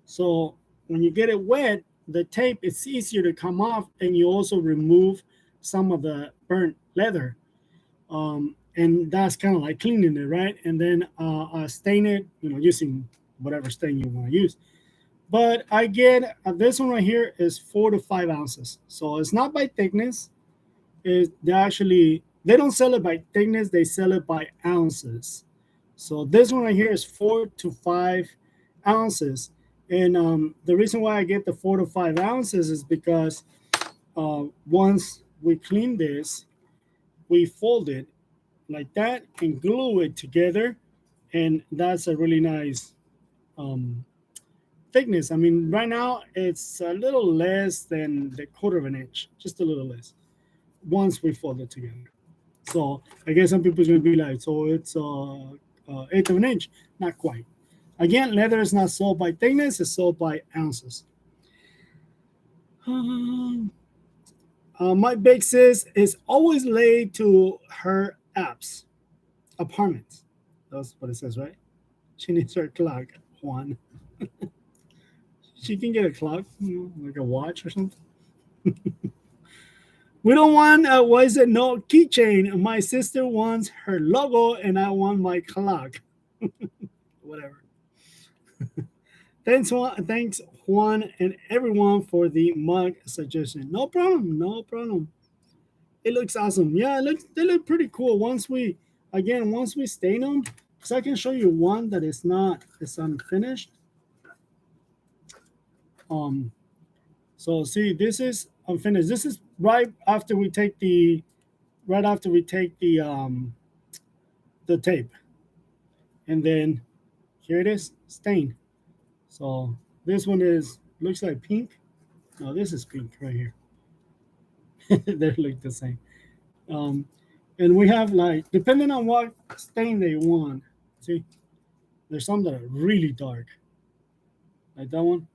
A: So when you get it wet, the tape is easier to come off, and you also remove some of the burnt leather. And that's kind of like cleaning it, right? And then stain it, using whatever stain you want to use. But I get this one right here is 4 to 5 ounces, so it's not by thickness. They don't sell it by thickness; they sell it by ounces. So this one right here is 4 to 5 ounces, and the reason why I get the 4 to 5 ounces is because once we clean this, we fold it like that and glue it together, and that's a really nice um, thickness. I mean, right now it's a little less than the quarter of an inch, just a little less. Once we fold it together, so I guess some people's gonna be like, so it's eighth of an inch, not quite. Again, leather is not sold by thickness; it's sold by ounces. My big sis is always late to her apartments. That's what it says, right? She needs her clock, Juan. She can get a clock, like a watch or something. We don't want why is it no keychain? My sister wants her logo, and I want my clock. Whatever. Thanks, Juan, and everyone for the mug suggestion. No problem, no problem. It looks awesome. Yeah, they look pretty cool. Once we stain them, because I can show you one that it's unfinished. So see, this is unfinished. This is right after we take the tape, and then here it is, stain. So this one looks like pink. No, this is pink right here. They look the same. Um, and we have, like, depending on what stain they want. See, there's some that are really dark, like that one.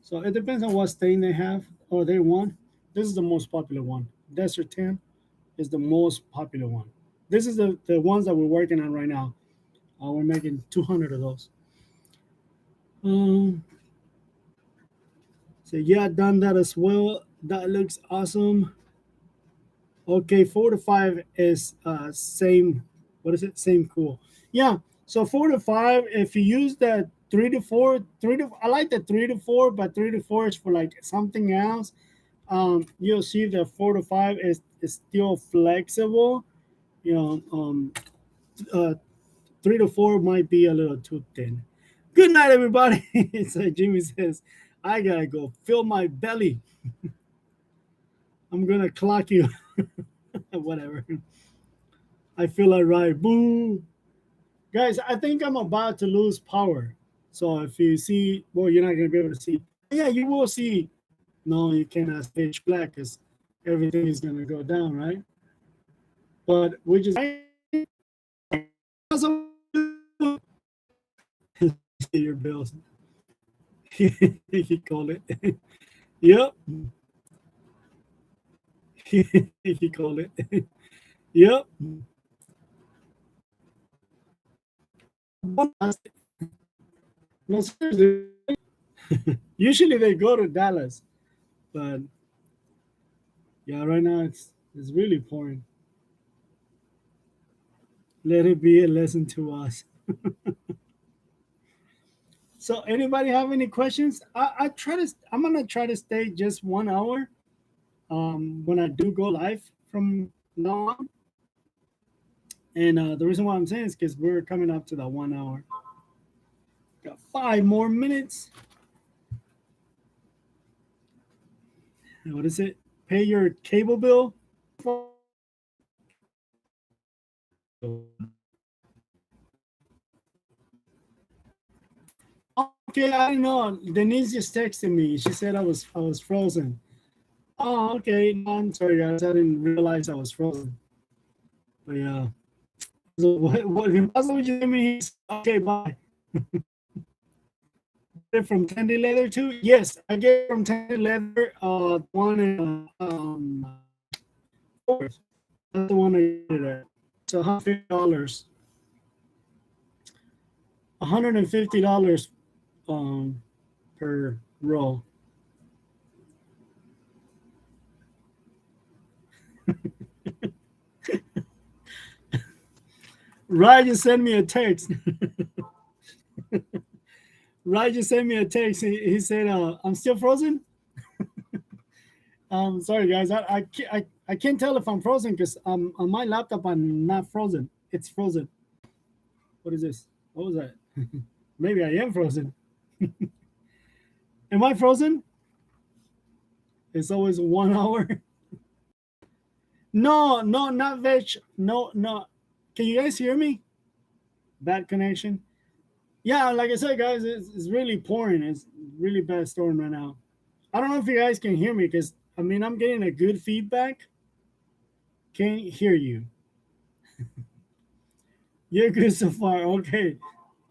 A: So it depends on what stain they have or they want. This is the most popular one. Desert tan is the most popular one. This is the ones that we're working on right now. We're making 200 of those. Um, so yeah, done that as well. That looks awesome. Okay, 4 to 5 is same. What is it? Same cool. Yeah. So 4 to 5. If you use that 3 to 4, I like the 3 to 4, but 3 to 4 is for like something else. You'll see that 4 to 5 is still flexible. You know, uh, 3 to 4 might be a little too thin. Good night, everybody. So Jimmy says, I gotta go fill my belly. I'm gonna clock you. Whatever. I feel like right. Boo. Guys, I think I'm about to lose power. So if you see, well, you're not gonna be able to see. Yeah, you will see. No, you cannot stage black because everything is gonna go down, right? But we just your bills. He called it. Yep. He called it. Yep. No, seriously. Usually they go to Dallas, but yeah, right now it's really pouring. Let it be a lesson to us. So, anybody have any questions? I'm gonna try to stay just 1 hour. When I do go live from now on, and the reason why I'm saying is because we're coming up to that 1 hour. Got 5 more minutes. What is it? Pay your cable bill. Okay, I don't know. Denise just texted me. She said I was frozen. Oh, okay. No, I'm sorry, guys. I didn't realize I was frozen. But yeah. So what would you give me? Okay, bye. From Tandy Leather too? Yes, I get from Tandy Leather. One in that's the one I get it at. It's $150. $150 per roll. Ryan just sent me a text. Ryan just sent me a text. He said, "I'm still frozen." Sorry guys, I can't tell if I'm frozen because on my laptop I'm not frozen. It's frozen. What is this? What was that? Maybe I am frozen. Am I frozen? It's always 1 hour. No, not veg. No, no. Can you guys hear me? Bad connection. Yeah, like I said, guys, it's really pouring. It's really bad storm right now. I don't know if you guys can hear me because I mean I'm getting a good feedback. Can't hear you. You're good so far. Okay.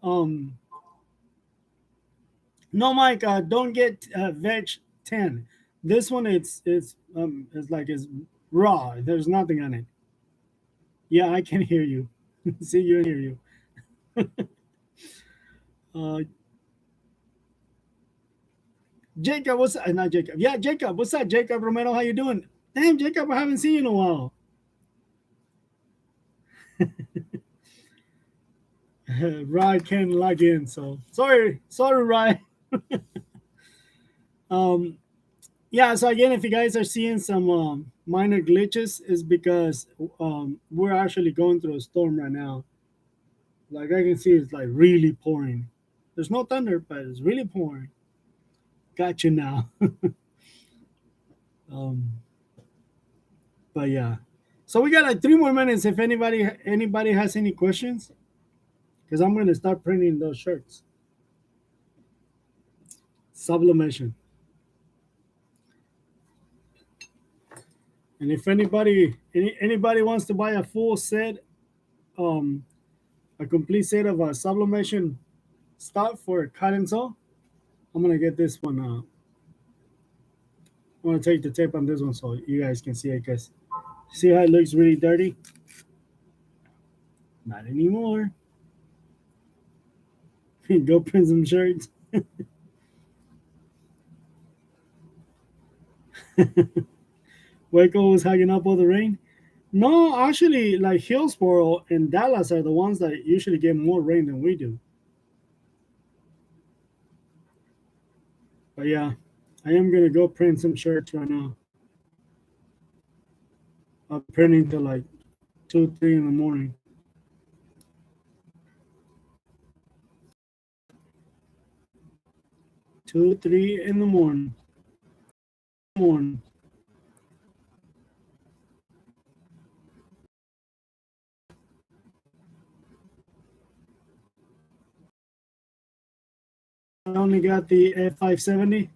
A: Um. No, Mike. Don't get veg 10. This one, it's like it's raw. There's nothing on it. Yeah, I can hear you. See you and hear you. uh, Jacob, what's not Jacob? Yeah, Jacob. What's up, Jacob Romero? How you doing? Damn, Jacob, I haven't seen you in a while. Rye can't log in, so sorry, Rye. um, yeah. So again, if you guys are seeing some minor glitches, is because we're actually going through a storm right now. Like I can see, it's like really pouring. There's no thunder, but it's really pouring. Got you now. um, but yeah, so we got like 3 more minutes. If anybody has any questions, because I'm gonna start printing those shirts. Sublimation. And if anybody wants to buy a full set, a complete set of a sublimation stuff for cut and sew, I'm gonna get this one. I'm gonna take the tape on this one so you guys can see it. Cause see how it looks really dirty. Not anymore. Go print some shirts. Waco was hugging up all the rain. No, actually, like Hillsboro and Dallas are the ones that usually get more rain than we do. But yeah, I am gonna go print some shirts right now. I'm printing till like 2, 3 in the morning. 2, 3 in the morning. I only got the F570.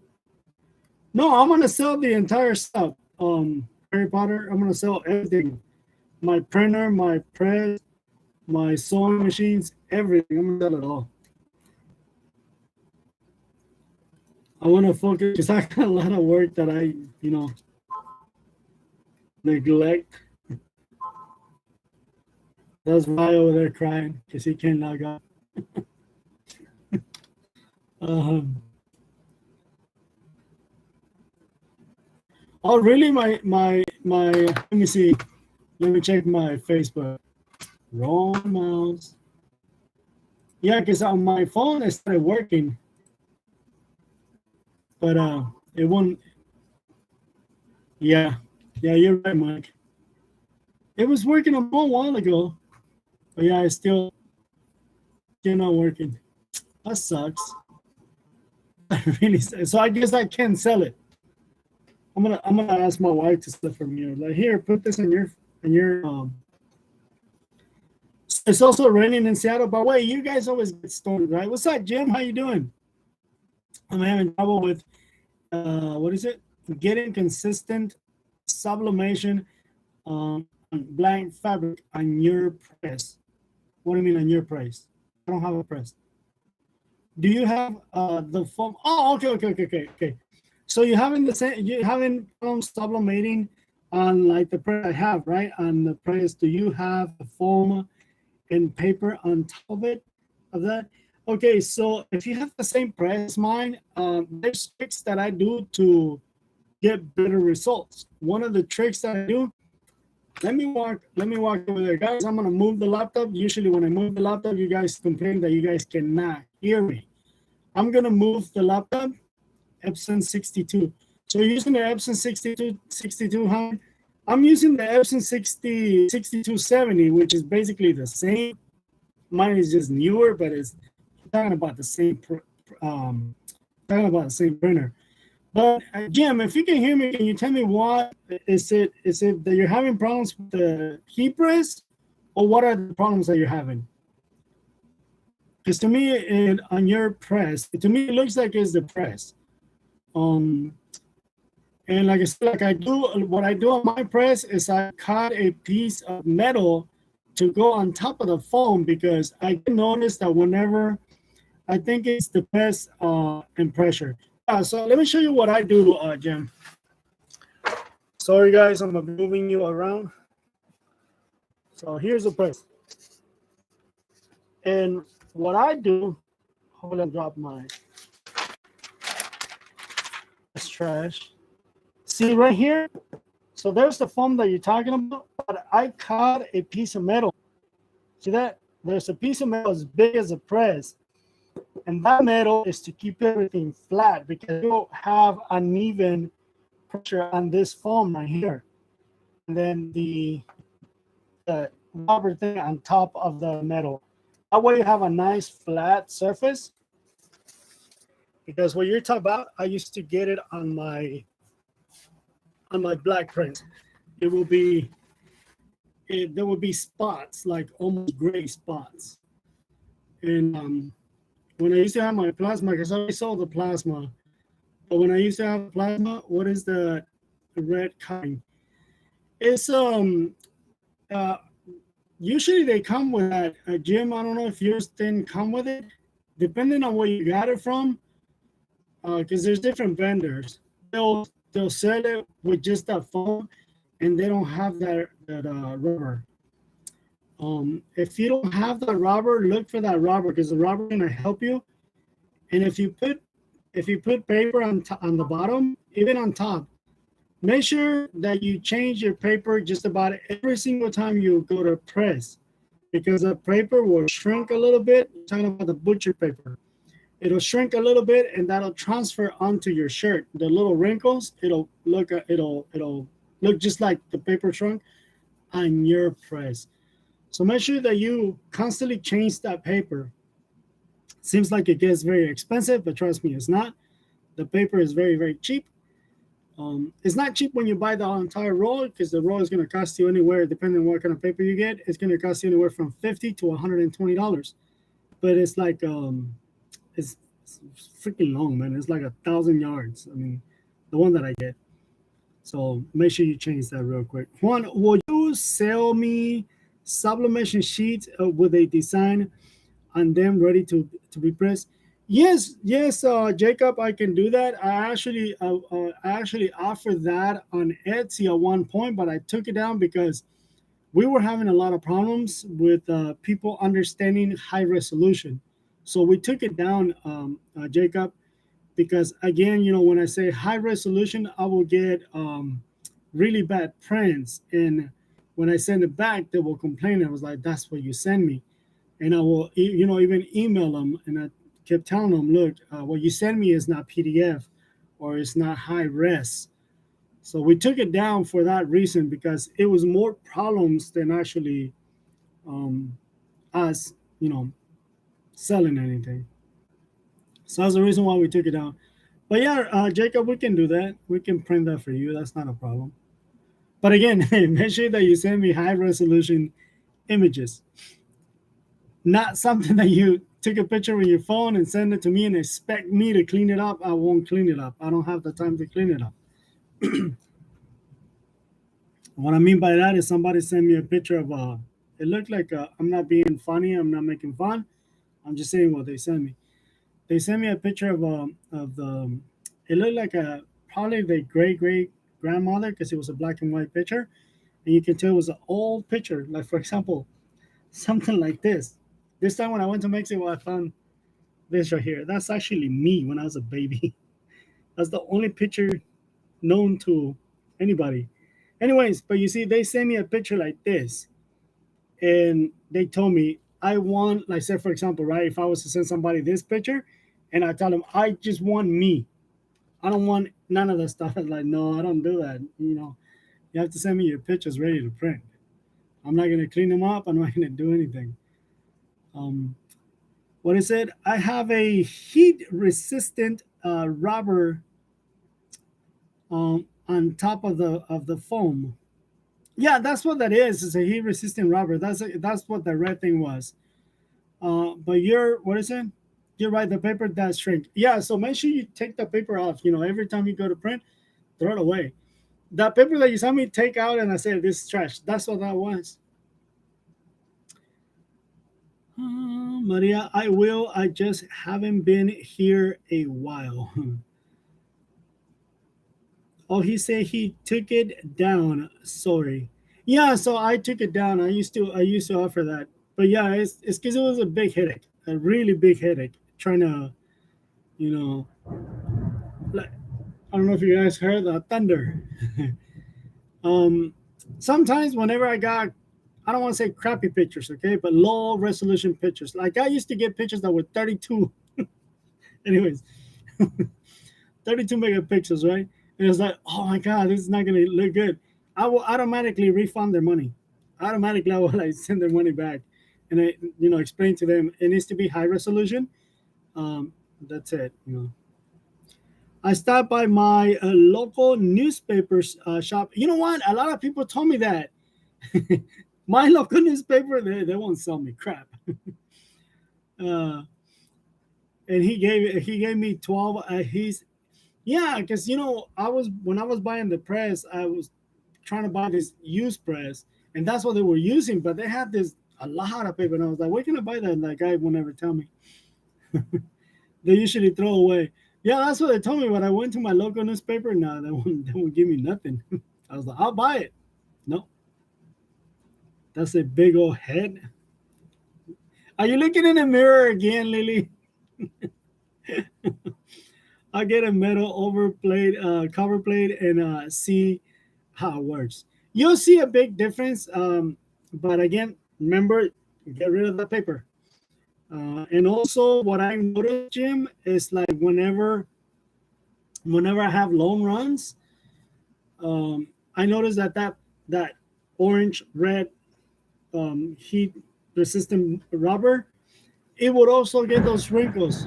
A: No, I'm gonna sell the entire stuff. Harry Potter. I'm gonna sell everything. My printer, my press, my sewing machines, everything. I'm gonna sell it all. I want to focus because I got a lot of work that I, neglect. That's why over there crying because he can't log on. Oh, really? My. Let me see. Let me check my Facebook. Wrong mouse. Yeah, because on my phone it started working, but it won't. Yeah, you're right, Mike. It was working a while ago, but yeah, it's still not working. That sucks. Really. So I guess I can't sell it. I'm gonna ask my wife to sell it for me. Like, here, put this in your. It's also raining in Seattle. By the way, you guys always get storms, right? What's up, Jim? How you doing? I'm having trouble with what is it? Getting consistent sublimation blank fabric on your press. What do you mean on your press? I don't have a press. Do you have the foam? Oh, okay. So you haven't sublimating on like the press I have, right? On the press, do you have a foam and paper on top of that? Okay, so if you have the same press as mine, there's tricks that I do to get better results. One of the tricks that I do, let me walk over there, guys. I'm gonna move the laptop. Usually when I move the laptop, you guys complain that you guys cannot hear me. I'm gonna move the laptop, Epson 62. So you're using the Epson 6200. I'm using the Epson 6270, which is basically the same. Mine is just newer, but it's talking about the same um talking about the same printer. But Jim, if you can hear me, can you tell me what is it? Is it that you're having problems with the heat press, or what are the problems that you're having? Because to me, on your press, to me it looks like it's the press. Um, and like I said, like I do, what I do on my press is I cut a piece of metal to go on top of the foam, because I noticed that whenever I think it's the press and pressure. So let me show you what I do, Jim. Sorry, guys, I'm gonna be moving you around. So here's the press. And what I do, hold on, drop my trash. See right here? So there's the foam that you're talking about, but I cut a piece of metal. See that? There's a piece of metal as big as a press. And that metal is to keep everything flat, because you have uneven pressure on this foam right here. And then the rubber thing on top of the metal. That way you have a nice flat surface. Because what you're talking about, I used to get it on my black print. It will be, there will be spots, like almost gray spots. And when I used to have my plasma, because I already sold the plasma, but when I used to have plasma, what is the red kind? It's usually they come with that. Jim, I don't know if yours didn't come with it, depending on where you got it from, because there's different vendors. They'll sell it with just that foam, and they don't have that rubber. If you don't have the rubber, look for that rubber, because the rubber is gonna help you. And if you put paper on the bottom, even on top, make sure that you change your paper just about every single time you go to press, because the paper will shrink a little bit. I'm talking about the butcher paper. It'll shrink a little bit, and that'll transfer onto your shirt. The little wrinkles, it'll look just like the paper shrunk on your press. So make sure that you constantly change that paper. Seems like it gets very expensive, but trust me, it's not. The paper is very, very cheap. It's not cheap when you buy the entire roll, because the roll is going to cost you anywhere, depending on what kind of paper you get. It's going to cost you anywhere from $50 to $120. But it's like it's freaking long, man. It's like 1,000 yards. I mean, the one that I get. So make sure you change that real quick. Juan, will you sell me sublimation sheets with a design on them ready to be pressed? Yes, Jacob, I can do that. I actually offered that on Etsy at one point, but I took it down because we were having a lot of problems with people understanding high resolution. So we took it down, Jacob, because again, when I say high resolution, I will get really bad prints, and when I send it back, they will complain. I was like, "That's what you send me," and I will, even email them, and I kept telling them, "Look, what you send me is not PDF, or it's not high res." So we took it down for that reason, because it was more problems than actually us, selling anything. So that's the reason why we took it down. But yeah, Jacob, we can do that. We can print that for you. That's not a problem. But again, make sure that you send me high resolution images, not something that you took a picture with your phone and send it to me and expect me to clean it up. I won't clean it up. I don't have the time to clean it up. What I mean by that is somebody sent me a picture of it looked like I'm not being funny. I'm not making fun. I'm just saying what they sent me. They sent me a picture of the. It looked like a probably the great grandmother because it was a black and white picture, and you can tell it was an old picture. Like for example, something like this. This time when I went to Mexico, I found this right here. That's actually me when I was a baby. That's the only picture known to anybody. Anyways, but you see, they sent me a picture like this, and they told me I want, like, say for example, right? If I was to send somebody this picture, and I tell them I just want me, I don't want none of that stuff. I'm like, no, I don't do that. You have to send me your pictures ready to print. I'm not gonna clean them up. I'm not gonna do anything. Um, what is it? I have a heat resistant rubber on top of the foam. Yeah, that's what that is. It's a heat resistant rubber. That's what the red thing was. But what is it? You're right. The paper does shrink. Yeah. So make sure you take the paper off. Every time you go to print, throw it away. That paper that you saw me take out and I said this is trash. That's what that was. Maria, I will. I just haven't been here a while. Oh, he said he took it down. Sorry. Yeah, so I took it down. I used to offer that. But yeah, it's because it was a big headache, a really big headache. Trying to, you know, like I don't know if you guys heard the thunder. um, Sometimes whenever I don't want to say crappy pictures, okay, but low resolution pictures. Like I used to get pictures that were 32. Anyways, 32 megapixels, right? And it's like, oh my god, this is not gonna look good. I will automatically refund their money. Automatically, I will like send their money back, and I, explain to them it needs to be high resolution. That's it. I stopped by my local newspapers shop. You know what? A lot of people told me that my local newspaper they won't sell me crap. uh, and he gave me 12. Yeah, because when I was buying the press, I was trying to buy this used press, and that's what they were using. But they had this a lot of paper, and I was like, "Where can I buy that?" And that guy would never tell me. They usually throw away. Yeah, that's what they told me. When I went to my local newspaper, no, they won't give me nothing. I was like, "I'll buy it." No, that's a big old head. Are you looking in the mirror again, Lily? I get a metal cover plate, and see how it works. You'll see a big difference. But again, remember, get rid of the paper. And also, what I noticed, Jim, is like whenever I have long runs, I noticed that orange red heat resistant rubber, it would also get those wrinkles.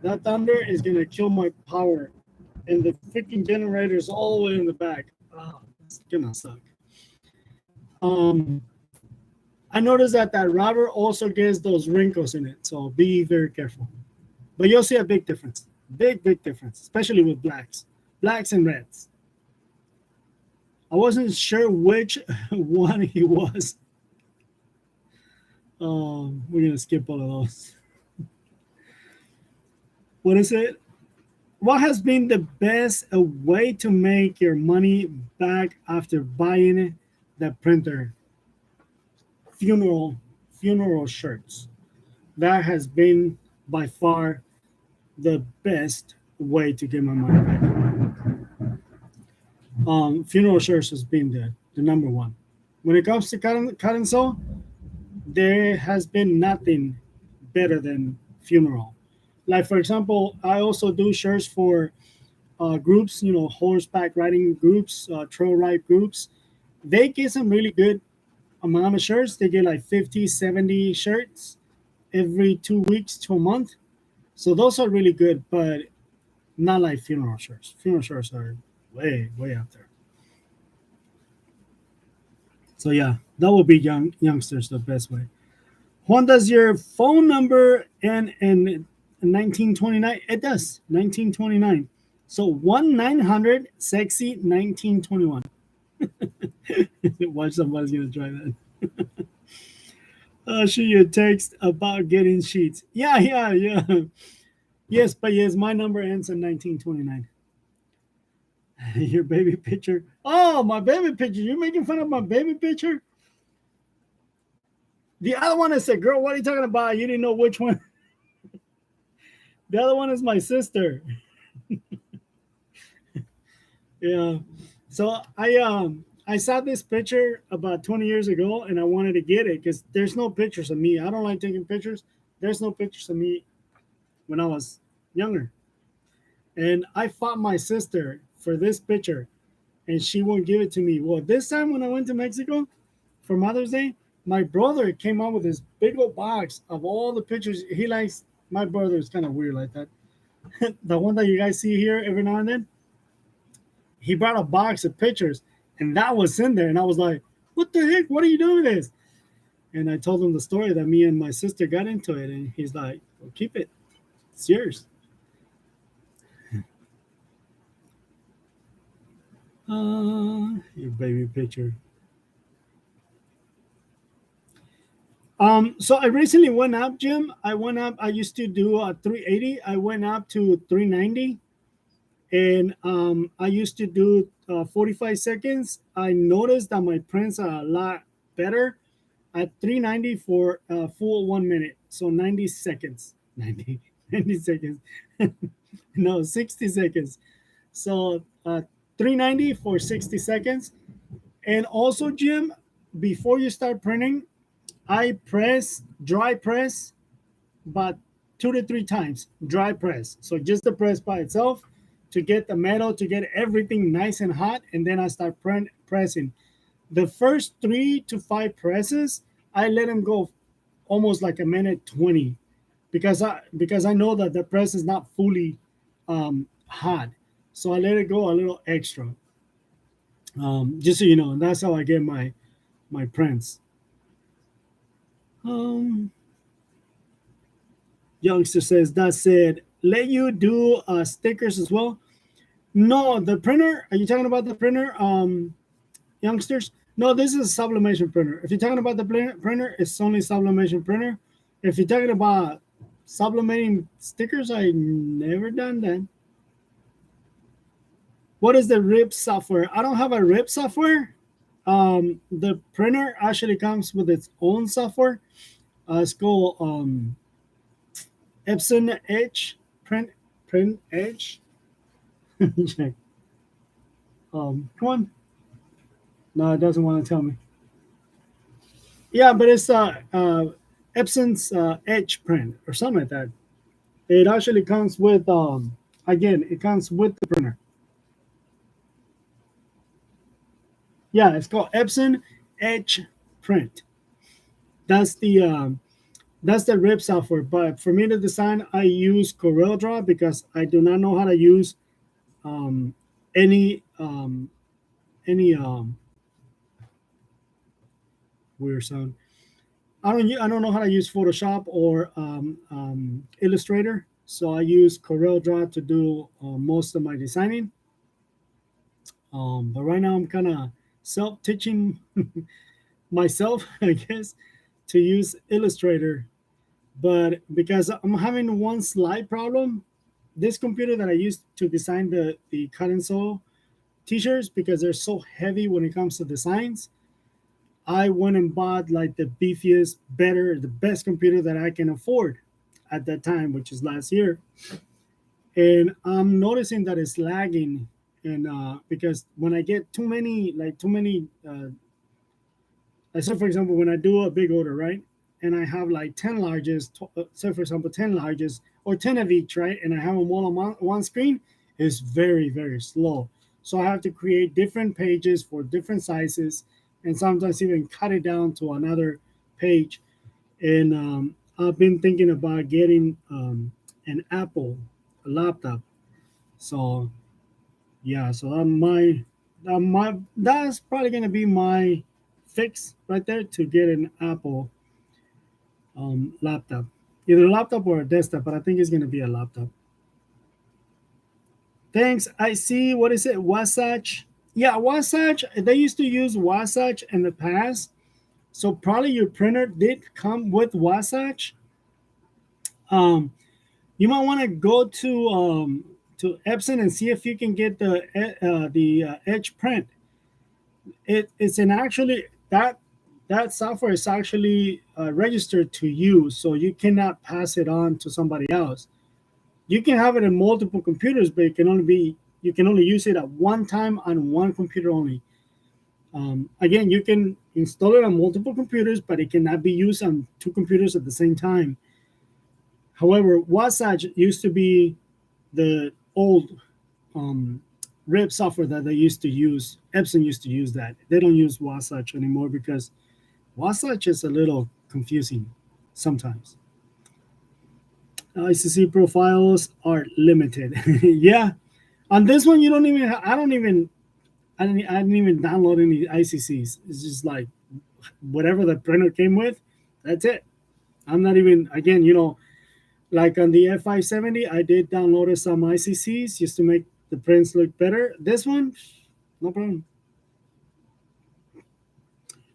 A: That thunder is gonna kill my power, and the freaking generator is all the way in the back. Oh, it's gonna suck. Um, I noticed that rubber also gets those wrinkles in it, so be very careful. But you'll see a big difference, big difference, especially with blacks and reds. I wasn't sure which one he was. We're gonna skip all of those. What is it? What has been the best way to make your money back after buying the printer? Funeral shirts. That has been by far the best way to get my money back. Funeral shirts has been the number one. When it comes to cut and sew, there has been nothing better than funeral. Like for example, I also do shirts for groups, horseback riding groups, trail ride groups. They get some really good amount of shirts. They get like 50, 70 shirts every 2 weeks to a month. So those are really good, but not like funeral shirts. Funeral shirts are way out there. So yeah, that would be youngsters the best way. Juan, does your phone number end in 1929? It does, 1929. So 1-900 sexy 1921. Watch, somebody's gonna try that. Shoot you a text about getting sheets. Yeah. Yes, but yes, my number ends in 1929. Your baby picture. Oh, my baby picture. You're making fun of my baby picture? The other one is a girl. What are you talking about? You didn't know which one. The other one is my sister. Yeah. So I saw this picture about 20 years ago and I wanted to get it because there's no pictures of me. I don't like taking pictures. There's no pictures of me when I was younger. And I fought my sister for this picture and she won't give it to me. Well, this time when I went to Mexico for Mother's Day, my brother came out with this big old box of all the pictures. He likes, my brother is kind of weird like that. The one that you guys see here every now and then, he brought a box of pictures and that was in there. And I was like, what the heck? What are you doing with this? And I told him the story that me and my sister got into it. And he's like, well, keep it. It's yours. Your baby picture. So I recently went up, Jim. I went up. I used to do 380. I went up to 390, and I used to do 45 seconds. I noticed that my prints are a lot better at 390 for a full 1 minute. So 90 seconds. 90 seconds. No, 60 seconds. So 390 for 60 seconds. And also, Jim, before you start printing, I press, dry press, about 2 to 3 times, dry press. So just the press by itself to get the metal, to get everything nice and hot. And then I start pressing. The first 3 to 5 presses, I let them go almost like a minute 20 because I know that the press is not fully hot. So I let it go a little extra. Just so you know, and that's how I get my prints. Um, Youngster says that said, let you do stickers as well. No, the printer. Are you talking about the printer, youngsters? No, this is a sublimation printer. If you're talking about the printer, it's only sublimation printer. If you're talking about sublimating stickers, I never done that. What is the RIP software? I don't have a RIP software. The printer actually comes with its own software. It's called Epson Edge Print Edge. Check. Come on. No, it doesn't want to tell me. Yeah, but it's Epson's Edge print or something like that. It actually comes with again, it comes with the printer. Yeah, it's called Epson Edge Print. That's the that's the RIP software. But for me to design, I use CorelDRAW because I do not know how to use um, any any weird sound. I don't know how to use Photoshop or Illustrator, so I use CorelDRAW to do most of my designing. But right now I'm kind of self teaching myself, I guess, to use Illustrator. But because I'm having one slight problem, this computer that I used to design the cut and sew t-shirts, because they're so heavy when it comes to designs, I went and bought like the beefiest, better, the best computer that I can afford at that time, which is last year. And I'm noticing that it's lagging, and because when I get too many, like so for example, when I do a big order, right, and I have like 10 larges, so for example, 10 larges or 10 of each, right, and I have them all on one screen, it's very slow. So I have to create different pages for different sizes, and sometimes even cut it down to another page. And I've been thinking about getting an Apple laptop. So yeah, so that's probably gonna be my fix right there, to get an Apple laptop, either a laptop or a desktop. But I think it's gonna be a laptop. Thanks. I see. What is it? Wasatch. Yeah, Wasatch. They used to use Wasatch in the past. So probably your printer did come with Wasatch. Um, you might want to go to Epson and see if you can get the edge print. It's an actually that software is actually registered to you, so you cannot pass it on to somebody else. You can have it in multiple computers, but you can only use it at one time on one computer only. Again, you can install it on multiple computers, but it cannot be used on two computers at the same time. However, Wasatch used to be the old RIP software that they used to use. Epson used to use that. They don't use Wasatch anymore because Wasatch is a little confusing sometimes. ICC profiles are limited. Yeah, on this one you don't even. I didn't even download any ICCs. It's just like whatever the printer came with. That's it. I'm not even. Again, like on the F570, I did download some ICCs just to make the prints look better. This one, no problem.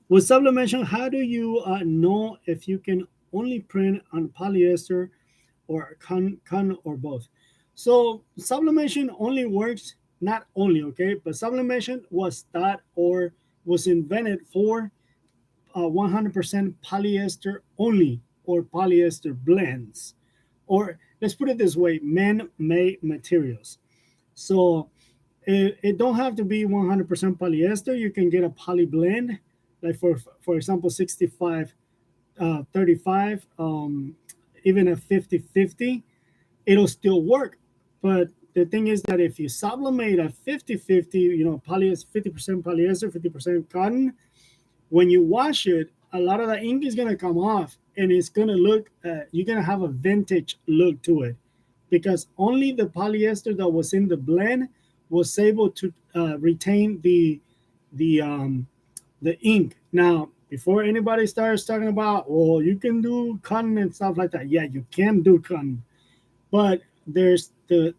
A: With sublimation, how do you know if you can only print on polyester or con or both? So sublimation only works, not only, okay, but sublimation was thought or was invented for 100% polyester only or polyester blends, or let's put it this way, man-made materials. So it don't have to be 100% polyester. You can get a poly blend, like for example 65 35, even a 50-50, it'll still work. But the thing is that if you sublimate a 50-50, polyester, 50% polyester, 50% cotton, when you wash it, a lot of the ink is going to come off and it's going to look, you're going to have a vintage look to it, because only the polyester that was in the blend was able to retain the ink. Now, before anybody starts talking about, well, you can do cotton and stuff like that. Yeah, you can do cotton, but there's the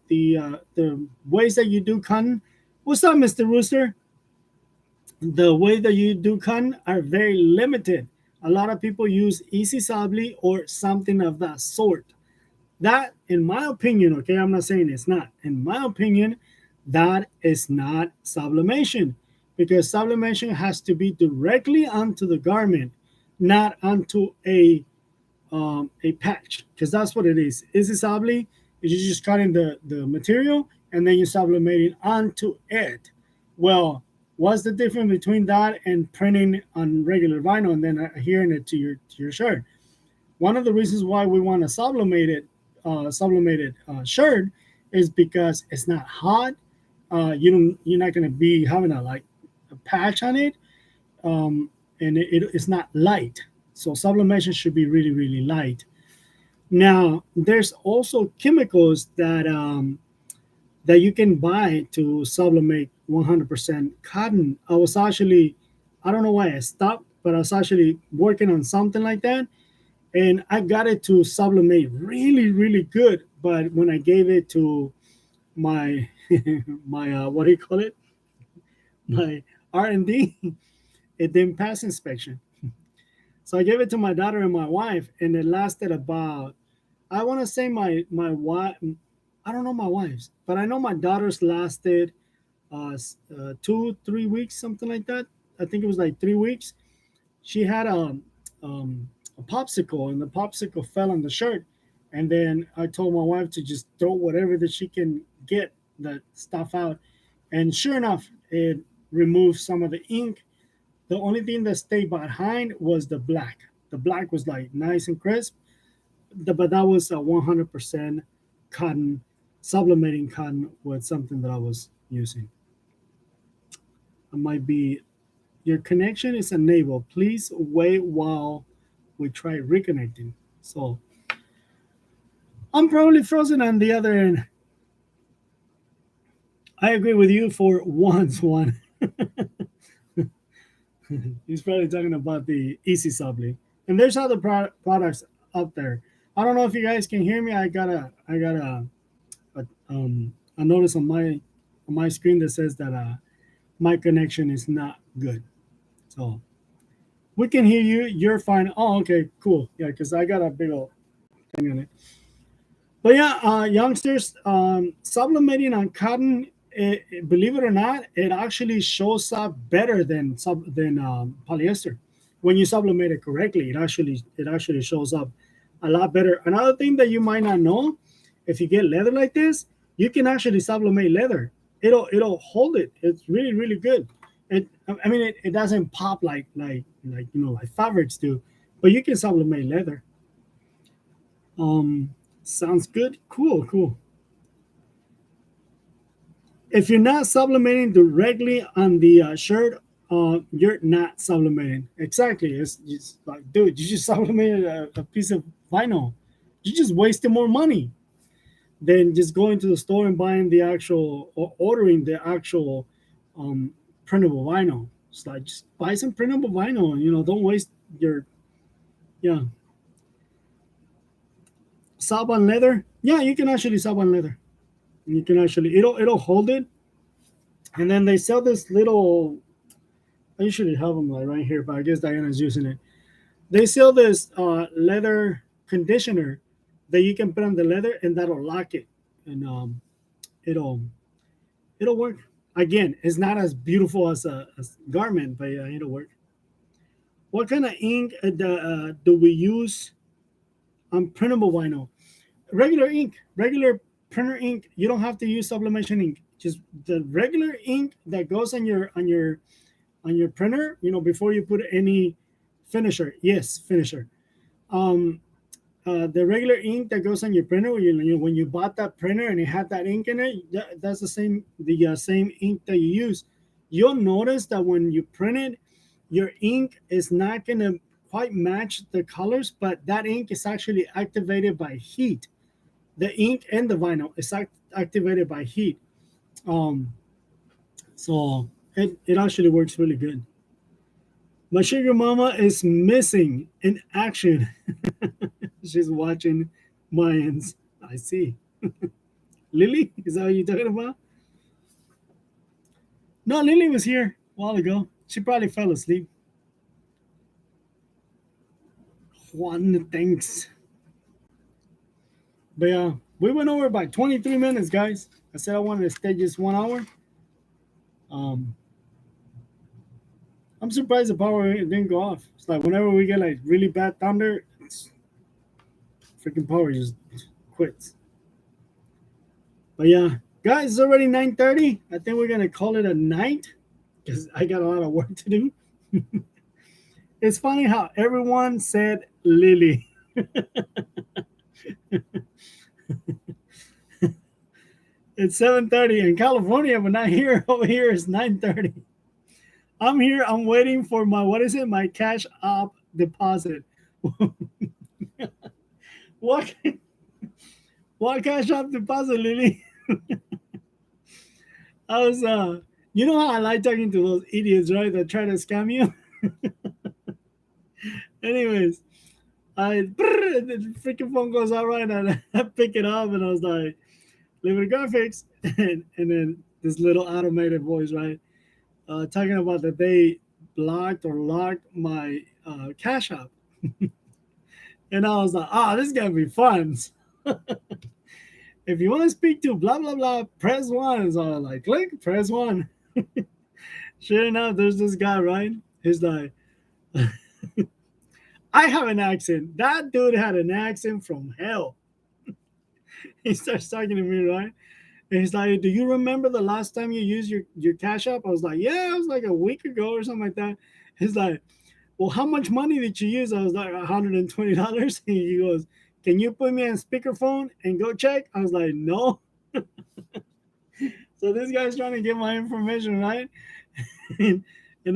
A: ways that you do cotton. What's up, Mr. Rooster? The way that you do cotton are very limited. A lot of people use Easy Sabli or something of that sort. That, in my opinion, okay, I'm not saying it's not. In my opinion, that is not sublimation, because sublimation has to be directly onto the garment, not onto a patch, because that's what it is. Easy Sabli is you just cutting the material and then you're sublimating onto it. Well, what's the difference between that and printing on regular vinyl and then adhering it to your shirt? One of the reasons why we want a sublimated shirt is because it's not hot. You're not going to be having a patch on it, and it's not light. So sublimation should be really, really light. Now, there's also chemicals that you can buy to sublimate 100% cotton. I don't know why I stopped, but I was actually working on something like that, and I got it to sublimate really, really good. But when I gave it to my my what do you call it, my R&D, it didn't pass inspection. So I gave it to my daughter and my wife, and it lasted about, I want to say my wife, I don't know my wife's, but I know my daughter's lasted 2-3 weeks, something like that. I think it was like 3 weeks. She had a popsicle, and the popsicle fell on the shirt. And then I told my wife to just throw whatever that she can get that stuff out. And sure enough, it removed some of the ink. The only thing that stayed behind was the black. The black was like nice and crisp, but that was a 100% cotton, sublimating cotton with something that I was using. It might be, your connection is enabled. Please wait while we try reconnecting. So I'm probably frozen on the other end. I agree with you for once, one. He's probably talking about the Easy Subli. And there's other products out there. I don't know if you guys can hear me. I got a notice on my screen that says that my connection is not good. So we can hear you. You're fine. Oh, okay, cool. Yeah, because I got a big old thing on it. But yeah, youngsters, sublimating on cotton, believe it or not, it actually shows up better than polyester. When you sublimate it correctly, it actually shows up a lot better. Another thing that you might not know, if you get leather like this, you can actually sublimate leather. It'll hold it. It's really really good. I mean, it doesn't pop like fabrics do, but you can sublimate leather. Sounds good. Cool, cool. If you're not sublimating directly on the shirt, you're not sublimating. Exactly. It's like, dude, you just sublimated a piece of vinyl. You just wasted more money than just going to the store and buying the actual or ordering the actual um, printable vinyl. It's like just buy some printable vinyl and don't waste your yeah. Sub on leather. Yeah, you can actually sub on leather. You can actually it'll hold it, and then they sell this little. I usually have them like right here, but I guess Diana's using it. They sell this leather conditioner that you can put on the leather, and that'll lock it, and it'll it'll work. Again, it's not as beautiful as a garment, but yeah, it'll work. What kind of ink do we use on printable vinyl? Regular ink, regular printer ink. You don't have to use sublimation ink. Just the regular ink that goes on your printer, before you put any finisher. Yes, finisher. Um, the regular ink that goes on your printer, when you bought that printer and it had that ink in it, that's the same ink that you use. You'll notice that when you print it, your ink is not gonna quite match the colors, but that ink is actually activated by heat. The ink and the vinyl is activated by heat. Um, so it actually works really good. My sugar mama is missing in action. She's watching Mayans. I see. Lily, is that what you're talking about? No, Lily was here a while ago. She probably fell asleep. Juan, thanks. But yeah, we went over by 23 minutes, guys. I said I wanted to stay just 1 hour. Um, I'm surprised the power didn't go off. It's like whenever we get like really bad thunder, it's freaking power just quits. But yeah, guys, it's already 9:30. I think we're gonna call it a night because I got a lot of work to do. It's funny how everyone said Lily. It's 7:30 in California, but not here. Over here it's 9:30. I'm here. I'm waiting for my what is it? My cash app deposit. what? What cash app deposit, Lily? I was you know how I like talking to those idiots, right? That try to scam you. Anyways, the freaking phone goes out right, and I pick it up, and I was like, "Liberty graphics," and then this little automated voice, right, talking about that they blocked or locked my Cash App, and I was like, "Ah, this is gonna be fun." If you want to speak to blah blah blah, press one. So I was like, click, press one. Sure enough, there's this guy, right? He's like, I have an accent. That dude had an accent from hell. He starts talking to me, right? And he's like, "Do you remember the last time you used your Cash App?" I was like, "Yeah, it was like a week ago or something like that." He's like, "Well, how much money did you use?" I was like, $120. He goes, "Can you put me on speakerphone and go check?" I was like, "No." So this guy's trying to get my information, right? And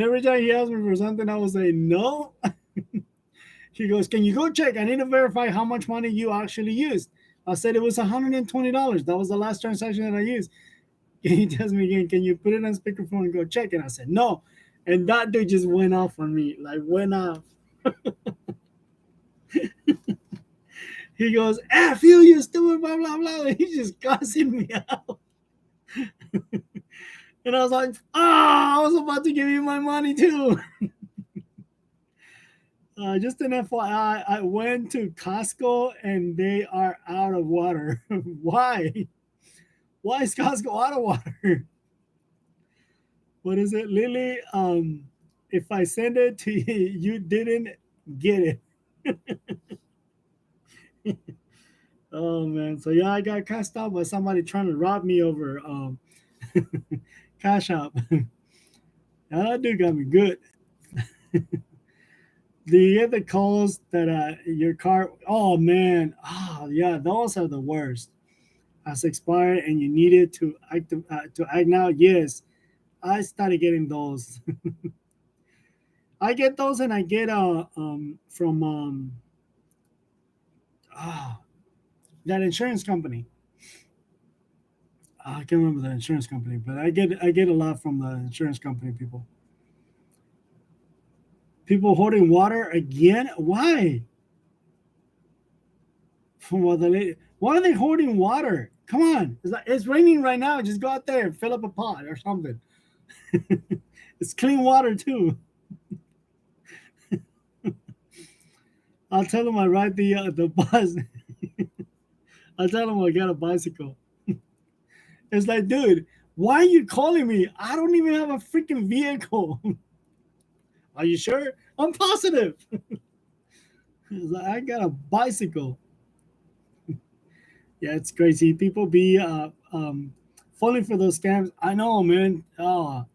A: every time he asks me for something, I would say no. He goes, "Can you go check? I need to verify how much money you actually used." I said it was $120. That was the last transaction that I used. He tells me again, "Can you put it on speakerphone and go check?" And I said, "No." And that dude just went off on me, like went off. He goes, "F you stupid, blah, blah, blah." And he's just cussing me out. And I was like, "Oh, I was about to give you my money too." Just an FYI, I went to Costco and they are out of water. Why? Why is Costco out of water? What is it, Lily? If I send it to you, you didn't get it. Oh man. So yeah, I got cast out by somebody trying to rob me over Cash App. That dude got me good. Do you get the calls that your car? Oh man, oh yeah, those are the worst. Has expired and you needed to act now. Yes, I started getting those. I get those, and I get from ah that insurance company. I can't remember the insurance company, but I get a lot from the insurance company people. People hoarding water again. Why? From what the lady. Why are they hoarding water? Come on, it's raining right now. Just go out there and fill up a pot or something. It's clean water too. I'll tell them I ride the bus. I'll tell them I got a bicycle. It's like, dude, why are you calling me? I don't even have a freaking vehicle. Are you sure? I'm positive. It's like, I got a bicycle. Yeah, it's crazy. People be falling for those scams. I know, man. All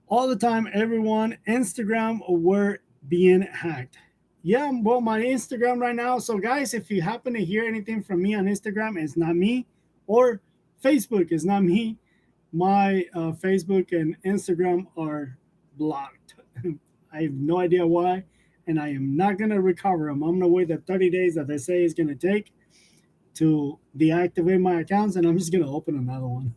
A: the time, everyone, Instagram, we're being hacked. Yeah, well, my Instagram right now. So, guys, if you happen to hear anything from me on Instagram, it's not me, or Facebook is not me. My Facebook and Instagram are blocked. I have no idea why, and I am not gonna recover them. I'm gonna wait the 30 days that they say it's gonna take to deactivate my accounts, and I'm just gonna open another one.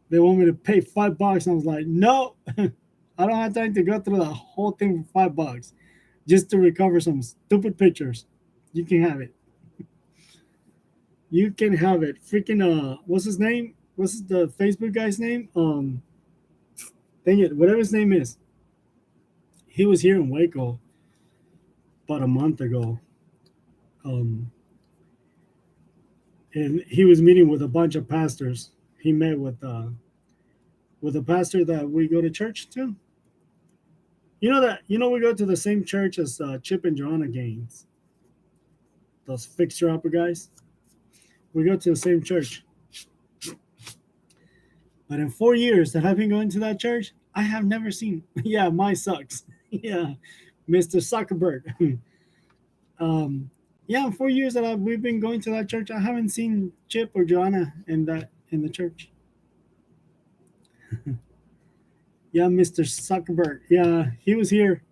A: They want me to pay $5. And I was like, no, I don't have time to go through the whole thing for $5 just to recover some stupid pictures. You can have it. You can have it. Freaking what's his name? What's the Facebook guy's name? Dang it, whatever his name is. He was here in Waco about a month ago. Um, and he was meeting with a bunch of pastors. He met with a pastor that we go to church to. We go to the same church as Chip and Joanna Gaines, those fixer upper guys. We go to the same church. But in 4 years that I've been going to that church, I have never seen. Yeah, mine sucks. Yeah, Mr. Zuckerberg. Yeah, in 4 years that we've been going to that church, I haven't seen Chip or Joanna in the church. Yeah, Mr. Zuckerberg. Yeah, he was here.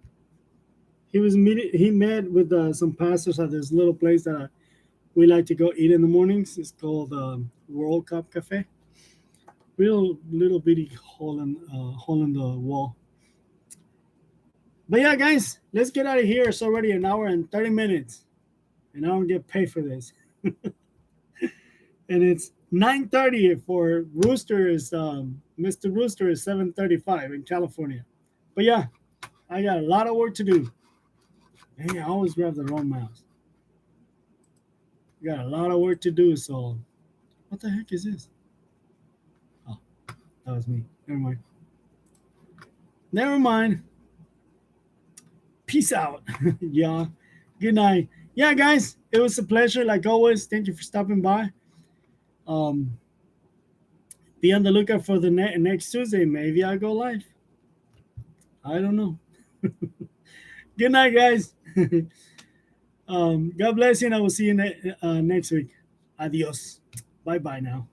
A: He met with some pastors at this little place that we like to go eat in the mornings. It's called World Cup Cafe. Real little bitty hole in the wall. But yeah, guys, let's get out of here. It's already an hour and 30 minutes, and I don't get paid for this. And it's 9:30 for Rooster is Mr. Rooster is 7:35 in California. But yeah, I got a lot of work to do. Hey, I always grab the wrong mouse. We got a lot of work to do. So, what the heck is this? Oh, that was me. Never mind. Never mind. Peace out. Yeah. Good night. Yeah, guys, it was a pleasure. Like always, thank you for stopping by. Um, be on the lookout for the next Tuesday. Maybe I'll go live. I don't know. Good night, guys. God bless you, and I will see you next week. Adios. Bye bye now.